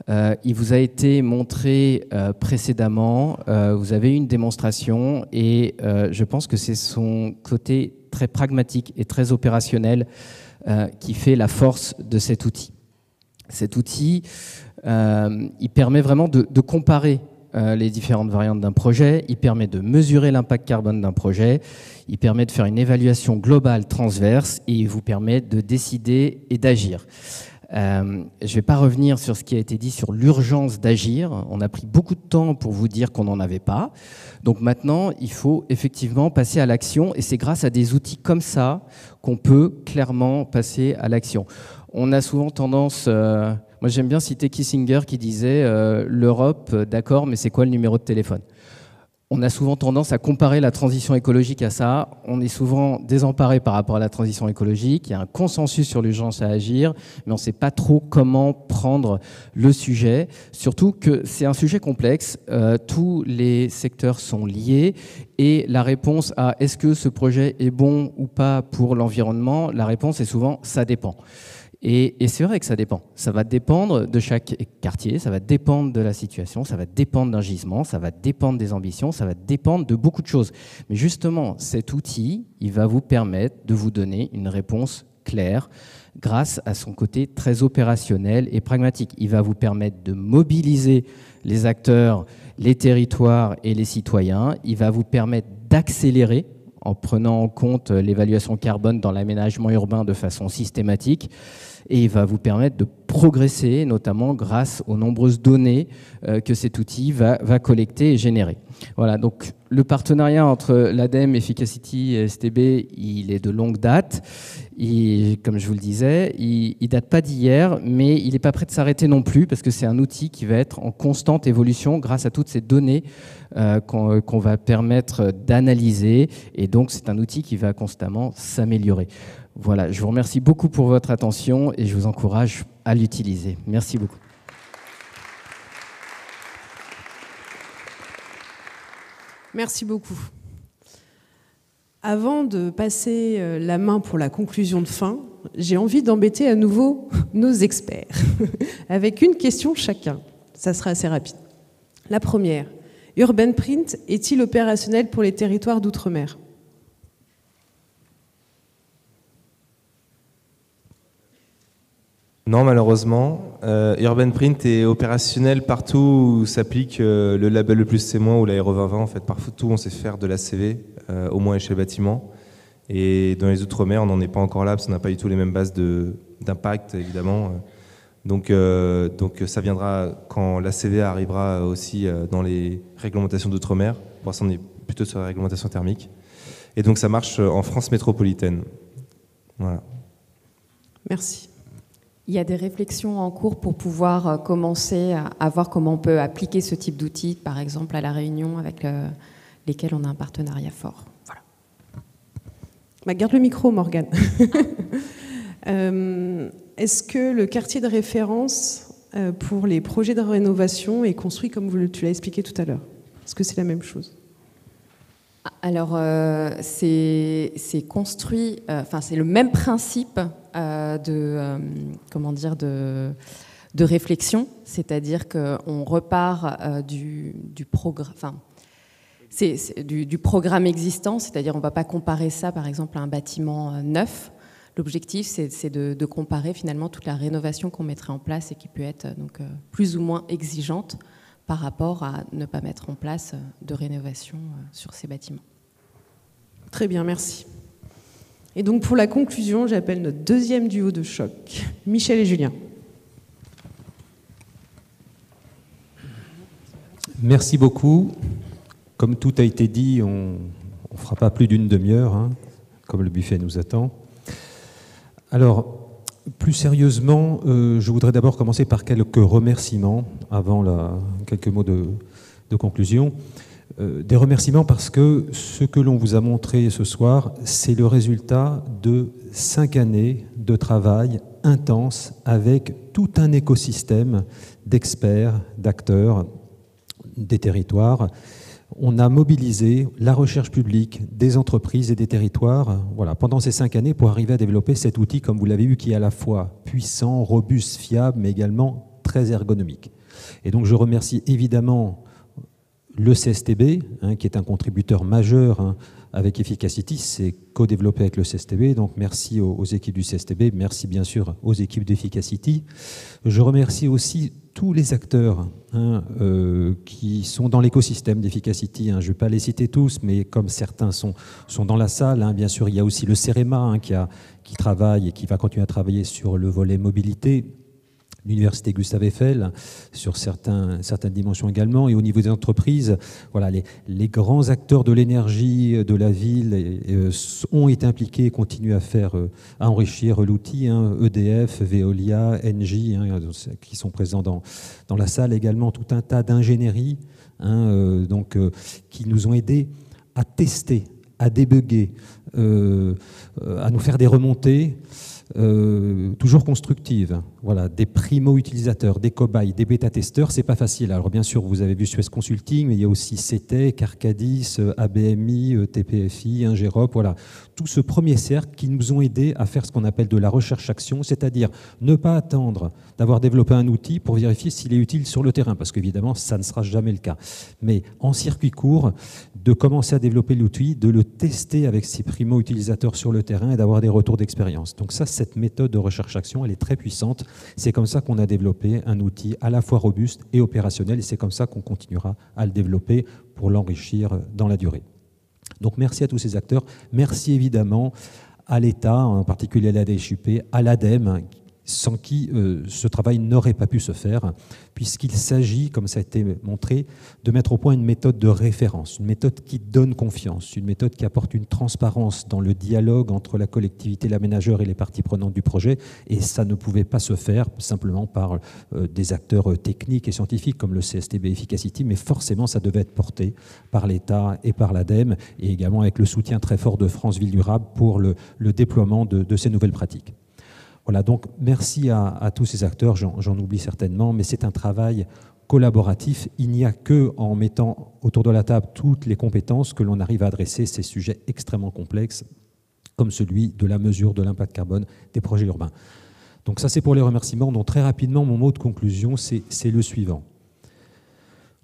I: Il vous a été montré précédemment, vous avez eu une démonstration et je pense que c'est son côté très pragmatique et très opérationnel qui fait la force de cet outil. Cet outil, il permet vraiment de comparer les différentes variantes d'un projet, il permet de mesurer l'impact carbone d'un projet, il permet de faire une évaluation globale transverse et il vous permet de décider et d'agir. Je ne vais pas revenir sur ce qui a été dit sur l'urgence d'agir. On a pris beaucoup de temps pour vous dire qu'on n'en avait pas. Donc maintenant, il faut effectivement passer à l'action et c'est grâce à des outils comme ça qu'on peut clairement passer à l'action. On a souvent tendance... moi, j'aime bien citer Kissinger qui disait l'Europe, d'accord, mais c'est quoi le numéro de téléphone ? On a souvent tendance à comparer la transition écologique à ça. On est souvent désemparé par rapport à la transition écologique. Il y a un consensus sur l'urgence à agir, mais on ne sait pas trop comment prendre le sujet. Surtout que c'est un sujet complexe. Tous les secteurs sont liés. Et la réponse à est-ce que ce projet est bon ou pas pour l'environnement, la réponse est souvent ça dépend. Et c'est vrai que ça dépend. Ça va dépendre de chaque quartier, ça va dépendre de la situation, ça va dépendre d'un gisement, ça va dépendre des ambitions, ça va dépendre de beaucoup de choses. Mais justement, cet outil, il va vous permettre de vous donner une réponse claire grâce à son côté très opérationnel et pragmatique. Il va vous permettre de mobiliser les acteurs, les territoires et les citoyens. Il va vous permettre d'accélérer en prenant en compte l'évaluation carbone dans l'aménagement urbain de façon systématique. Et il va vous permettre de progresser, notamment grâce aux nombreuses données que cet outil va collecter et générer. Voilà, donc le partenariat entre l'ADEME, Efficacity et STB, il est de longue date. Comme je vous le disais, il ne date pas d'hier, mais il n'est pas prêt de s'arrêter non plus, parce que c'est un outil qui va être en constante évolution grâce à toutes ces données qu'on va permettre d'analyser. Et donc, c'est un outil qui va constamment s'améliorer. Voilà, je vous remercie beaucoup pour votre attention et je vous encourage à l'utiliser. Merci beaucoup.
B: Merci beaucoup. Avant de passer la main pour la conclusion de fin, j'ai envie d'embêter à nouveau nos experts avec une question chacun. Ça sera assez rapide. La première, Urban Print est-il opérationnel pour les territoires d'outre-mer ?
D: Non, malheureusement. Urban Print est opérationnel partout où s'applique le label Le Plus C'est Moins ou la RE 2020. En fait, partout on sait faire de l'ACV, au moins à échelle bâtiment. Et dans les Outre-mer, on n'en est pas encore là parce qu'on n'a pas du tout les mêmes bases d'impact, évidemment. Donc ça viendra quand l'ACV arrivera aussi dans les réglementations d'Outre-mer. Pour l'instant, on est plutôt sur la réglementation thermique. Et donc ça marche en France métropolitaine. Voilà.
B: Merci.
E: Il y a des réflexions en cours pour pouvoir commencer à voir comment on peut appliquer ce type d'outils, par exemple à La Réunion, avec lesquels on a un partenariat fort. Voilà.
B: Bah, garde le micro, Morgane. Est-ce que le quartier de référence pour les projets de rénovation est construit comme tu l'as expliqué tout à l'heure ? Est-ce que c'est la même chose ?
E: Alors, c'est construit, c'est le même principe de réflexion, c'est-à-dire qu'on repart du programme existant, c'est-à-dire on ne va pas comparer ça, par exemple, à un bâtiment neuf. L'objectif, c'est de comparer finalement toute la rénovation qu'on mettrait en place et qui peut être donc plus ou moins exigeante par rapport à ne pas mettre en place de rénovation sur ces bâtiments.
B: Très bien, merci. Et donc pour la conclusion, j'appelle notre deuxième duo de choc, Michel et Julien.
J: Merci beaucoup. Comme tout a été dit, on ne fera pas plus d'une demi-heure, hein, comme le buffet nous attend. Alors, plus sérieusement, je voudrais d'abord commencer par quelques remerciements, avant quelques mots de conclusion. Des remerciements parce que ce que l'on vous a montré ce soir, c'est le résultat de 5 années de travail intense avec tout un écosystème d'experts, d'acteurs, des territoires. On a mobilisé la recherche publique, des entreprises et des territoires pendant ces 5 années pour arriver à développer cet outil, comme vous l'avez vu, qui est à la fois puissant, robuste, fiable, mais également très ergonomique. Et donc je remercie évidemment le CSTB, qui est un contributeur majeur avec Efficacity. C'est co-développé avec le CSTB, donc merci aux équipes du CSTB, merci bien sûr aux équipes d'Efficacity. Je remercie aussi tous les acteurs qui sont dans l'écosystème d'Efficacity. Je ne vais pas les citer tous, mais comme certains sont dans la salle, bien sûr, il y a aussi le CEREMA qui travaille et qui va continuer à travailler sur le volet mobilité. L'Université Gustave Eiffel, sur certaines dimensions également. Et au niveau des entreprises, les grands acteurs de l'énergie de la ville ont été impliqués et continuent à enrichir l'outil. EDF, Veolia, Engie, qui sont présents dans la salle également. Tout un tas d'ingénieries qui nous ont aidés à tester, à débugger, à nous faire des remontées. Toujours constructive. Des primo-utilisateurs, des cobayes, des bêta-testeurs, c'est pas facile. Alors bien sûr, vous avez vu Suez Consulting, mais il y a aussi CETEC, Arcadis, ABMI, TPFI, Ingérop, tout ce premier cercle qui nous ont aidés à faire ce qu'on appelle de la recherche-action, c'est-à-dire ne pas attendre d'avoir développé un outil pour vérifier s'il est utile sur le terrain, parce qu'évidemment, ça ne sera jamais le cas. Mais en circuit court, de commencer à développer l'outil, de le tester avec ces primo-utilisateurs sur le terrain et d'avoir des retours d'expérience. Donc ça, cette méthode de recherche-action, elle est très puissante. C'est comme ça qu'on a développé un outil à la fois robuste et opérationnel, et c'est comme ça qu'on continuera à le développer pour l'enrichir dans la durée. Donc merci à tous ces acteurs. Merci évidemment à l'État, en particulier à la DHUP, à l'ADEME, sans qui ce travail n'aurait pas pu se faire, puisqu'il s'agit, comme ça a été montré, de mettre au point une méthode de référence, une méthode qui donne confiance, une méthode qui apporte une transparence dans le dialogue entre la collectivité, l'aménageur et les parties prenantes du projet, et ça ne pouvait pas se faire simplement par des acteurs techniques et scientifiques comme le CSTB Efficacity, mais forcément ça devait être porté par l'État et par l'ADEME, et également avec le soutien très fort de France Ville Durable pour le déploiement de ces nouvelles pratiques. Donc merci à tous ces acteurs, j'en oublie certainement, mais c'est un travail collaboratif. Il n'y a qu'en mettant autour de la table toutes les compétences que l'on arrive à adresser ces sujets extrêmement complexes comme celui de la mesure de l'impact carbone des projets urbains. Donc ça, c'est pour les remerciements. Donc très rapidement, mon mot de conclusion, c'est le suivant.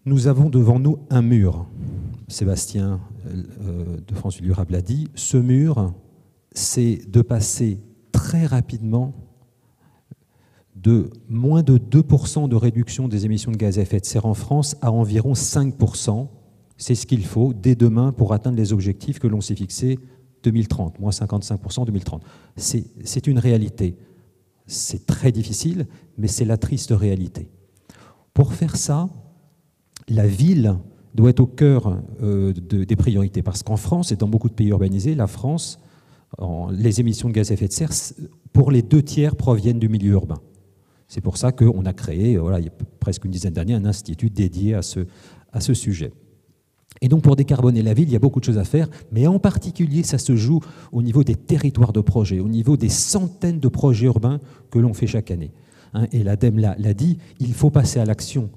J: Nous avons devant nous un mur. Sébastien de France Durable l'a dit. Ce mur, c'est de passer très rapidement de moins de 2% de réduction des émissions de gaz à effet de serre en France à environ 5%. C'est ce qu'il faut dès demain pour atteindre les objectifs que l'on s'est fixés 2030, moins 55% 2030. C'est une réalité. C'est très difficile, mais c'est la triste réalité. Pour faire ça, la ville doit être au cœur des priorités, parce qu'en France et dans beaucoup de pays urbanisés, la France, les émissions de gaz à effet de serre, pour les 2/3, proviennent du milieu urbain. C'est pour ça qu'on a créé, il y a presque une dizaine d'années, un institut dédié à ce sujet. Et donc pour décarboner la ville, il y a beaucoup de choses à faire, mais en particulier ça se joue au niveau des territoires de projets, au niveau des centaines de projets urbains que l'on fait chaque année. Et l'ADEME l'a dit, il faut passer à l'action.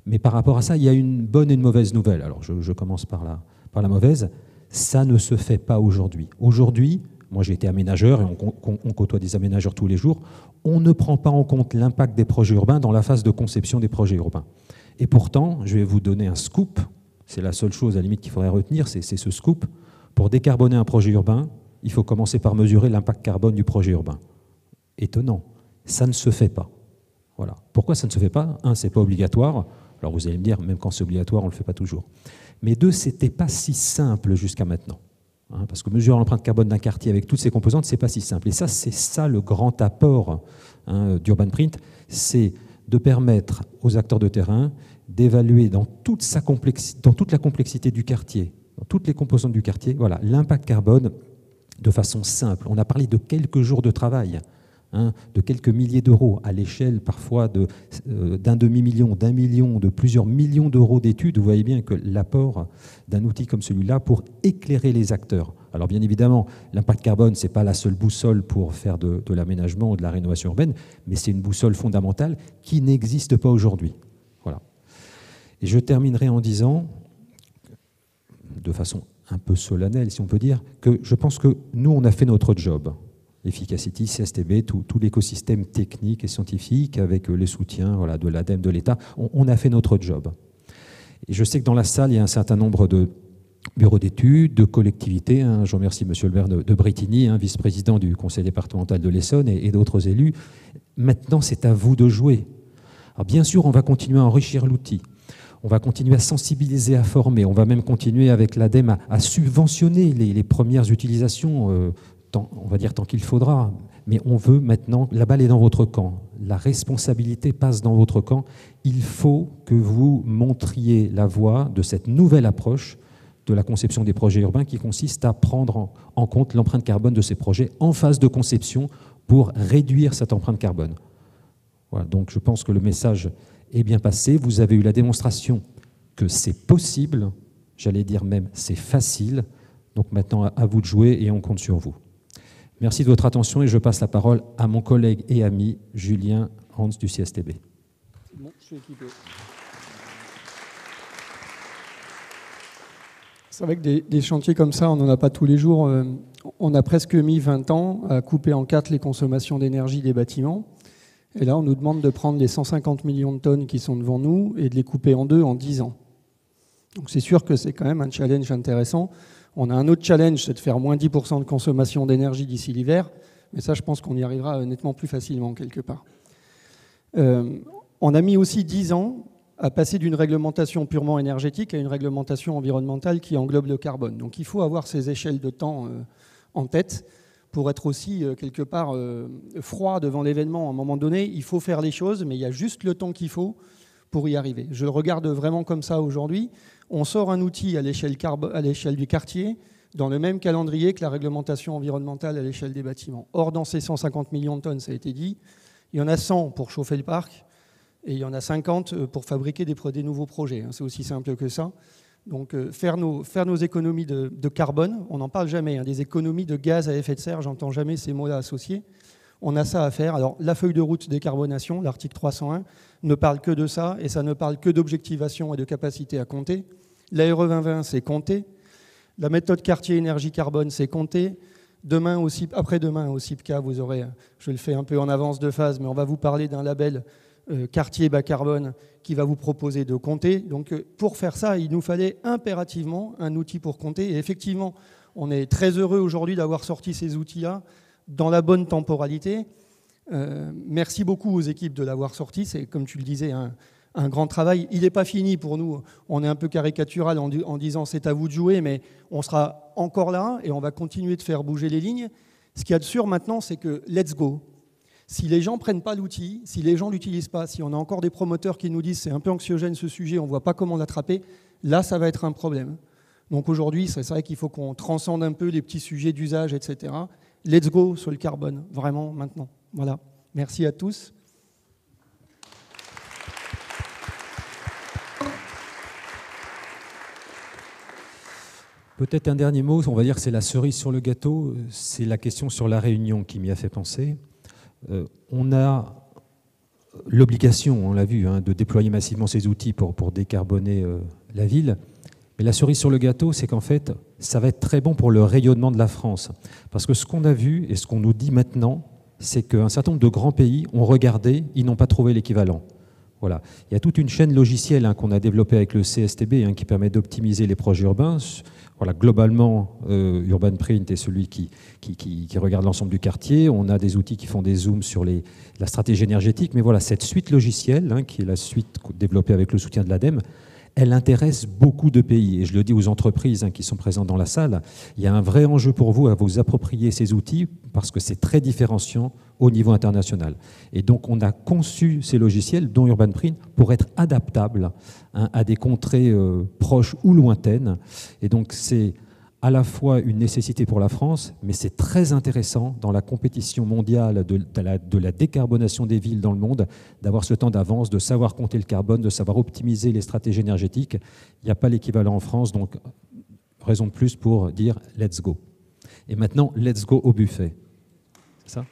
J: Mais par rapport à ça, il y a une bonne et une mauvaise nouvelle. Alors je commence par la mauvaise. Ça ne se fait pas aujourd'hui. Aujourd'hui, moi j'ai été aménageur et on côtoie des aménageurs tous les jours, on ne prend pas en compte l'impact des projets urbains dans la phase de conception des projets urbains. Et pourtant, je vais vous donner un scoop. C'est la seule chose à la limite qu'il faudrait retenir, c'est ce scoop. Pour décarboner un projet urbain, il faut commencer par mesurer l'impact carbone du projet urbain. Étonnant, ça ne se fait pas. Voilà. Pourquoi ça ne se fait pas? Un, c'est pas obligatoire. Alors vous allez me dire, même quand c'est obligatoire, on ne le fait pas toujours. Mais deux, c'était pas si simple jusqu'à maintenant. Parce que mesurer l'empreinte carbone d'un quartier avec toutes ses composantes, c'est pas si simple. Et ça, c'est ça le grand apport d'Urban Print, c'est de permettre aux acteurs de terrain d'évaluer dans toute la complexité du quartier, dans toutes les composantes du quartier, voilà, l'impact carbone de façon simple. On a parlé de quelques jours de travail, de quelques milliers d'euros à l'échelle parfois d'un demi-million, d'un million, de plusieurs millions d'euros d'études. Vous voyez bien que l'apport d'un outil comme celui-là pour éclairer les acteurs. Alors bien évidemment, l'impact carbone, ce n'est pas la seule boussole pour faire de l'aménagement ou de la rénovation urbaine, mais c'est une boussole fondamentale qui n'existe pas aujourd'hui. Voilà. Et je terminerai en disant, de façon un peu solennelle si on peut dire, que je pense que nous, on a fait notre job. Efficacity, CSTB, tout l'écosystème technique et scientifique avec les soutiens de l'ADEME, de l'État, on a fait notre job. Et je sais que dans la salle, il y a un certain nombre de bureaux d'études, de collectivités. Je remercie M. le maire de Brétigny, vice-président du conseil départemental de l'Essonne et d'autres élus. Maintenant, c'est à vous de jouer. Alors, bien sûr, on va continuer à enrichir l'outil. On va continuer à sensibiliser, à former. On va même continuer avec l'ADEME à subventionner les premières utilisations, on va dire tant qu'il faudra. Mais on veut maintenant, la balle est dans votre camp. La responsabilité passe dans votre camp. Il faut que vous montriez la voie de cette nouvelle approche de la conception des projets urbains qui consiste à prendre en compte l'empreinte carbone de ces projets en phase de conception pour réduire cette empreinte carbone. Voilà, donc je pense que le message est bien passé. Vous avez eu la démonstration que c'est possible, j'allais dire même c'est facile. Donc maintenant, à vous de jouer et on compte sur vous. Merci de votre attention et je passe la parole à mon collègue et ami Julien Hans du CSTB.
K: Bon, je suis équipé. C'est vrai que des chantiers comme ça, on n'en a pas tous les jours. On a presque mis 20 ans à couper en 4 les consommations d'énergie des bâtiments. Et là, on nous demande de prendre les 150 millions de tonnes qui sont devant nous et de les couper en 2 en 10 ans. Donc c'est sûr que c'est quand même un challenge intéressant. On a un autre challenge, c'est de faire moins 10% de consommation d'énergie d'ici l'hiver. Mais ça, je pense qu'on y arrivera nettement plus facilement quelque part. On a mis aussi 10 ans à passer d'une réglementation purement énergétique à une réglementation environnementale qui englobe le carbone. Donc il faut avoir ces échelles de temps en tête pour être aussi quelque part froid devant l'événement. À un moment donné, il faut faire les choses, mais il y a juste le temps qu'il faut pour y arriver. Je le regarde vraiment comme ça aujourd'hui. On sort un outil à l'échelle du quartier dans le même calendrier que la réglementation environnementale à l'échelle des bâtiments. Or, dans ces 150 millions de tonnes, ça a été dit, il y en a 100 pour chauffer le parc et il y en a 50 pour fabriquer des nouveaux projets. C'est aussi simple que ça. Donc, faire nos économies de carbone, on n'en parle jamais, des économies de gaz à effet de serre, j'entends jamais ces mots-là associés. On a ça à faire. Alors, la feuille de route décarbonation, l'article 301, ne parle que de ça, et ça ne parle que d'objectivation et de capacité à compter. L'ARE 2020, c'est compter. La méthode quartier énergie carbone, c'est compter. Demain, après-demain au CIPCA, vous aurez, je le fais un peu en avance de phase, mais on va vous parler d'un label quartier bas carbone qui va vous proposer de compter. Donc pour faire ça, il nous fallait impérativement un outil pour compter. Et effectivement, on est très heureux aujourd'hui d'avoir sorti ces outils-là dans la bonne temporalité. Merci beaucoup aux équipes de l'avoir sorti. C'est, comme tu le disais, un grand travail. Il n'est pas fini pour nous. On est un peu caricatural en disant c'est à vous de jouer, mais on sera encore là et on va continuer de faire bouger les lignes. Ce qu'il y a de sûr maintenant, c'est que let's go. Si les gens ne prennent pas l'outil, si les gens ne l'utilisent pas, si on a encore des promoteurs qui nous disent c'est un peu anxiogène ce sujet, on ne voit pas comment l'attraper, là, ça va être un problème. Donc aujourd'hui, c'est vrai qu'il faut qu'on transcende un peu les petits sujets d'usage, etc. Let's go sur le carbone, vraiment maintenant. Voilà. Merci à tous.
J: Peut-être un dernier mot, on va dire que c'est la cerise sur le gâteau, c'est la question sur la Réunion qui m'y a fait penser. On a l'obligation, on l'a vu, de déployer massivement ces outils pour décarboner la ville. Mais la cerise sur le gâteau, c'est qu'en fait, ça va être très bon pour le rayonnement de la France. Parce que ce qu'on a vu et ce qu'on nous dit maintenant, c'est qu'un certain nombre de grands pays ont regardé, ils n'ont pas trouvé l'équivalent. Voilà. Il y a toute une chaîne logicielle qu'on a développée avec le CSTB qui permet d'optimiser les projets urbains. Voilà, globalement, Urban Print est celui qui regarde l'ensemble du quartier. On a des outils qui font des zooms sur la stratégie énergétique. Mais voilà, cette suite logicielle, qui est la suite développée avec le soutien de l'ADEME, elle intéresse beaucoup de pays. Et je le dis aux entreprises qui sont présentes dans la salle, il y a un vrai enjeu pour vous à vous approprier ces outils parce que c'est très différenciant au niveau international. Et donc, on a conçu ces logiciels, dont Urban Print, pour être adaptables à des contrées proches ou lointaines. Et donc, c'est à la fois une nécessité pour la France, mais c'est très intéressant dans la compétition mondiale de la décarbonation des villes dans le monde, d'avoir ce temps d'avance, de savoir compter le carbone, de savoir optimiser les stratégies énergétiques. Il n'y a pas l'équivalent en France, donc raison de plus pour dire « let's go ». Et maintenant, let's go au buffet. C'est ça ?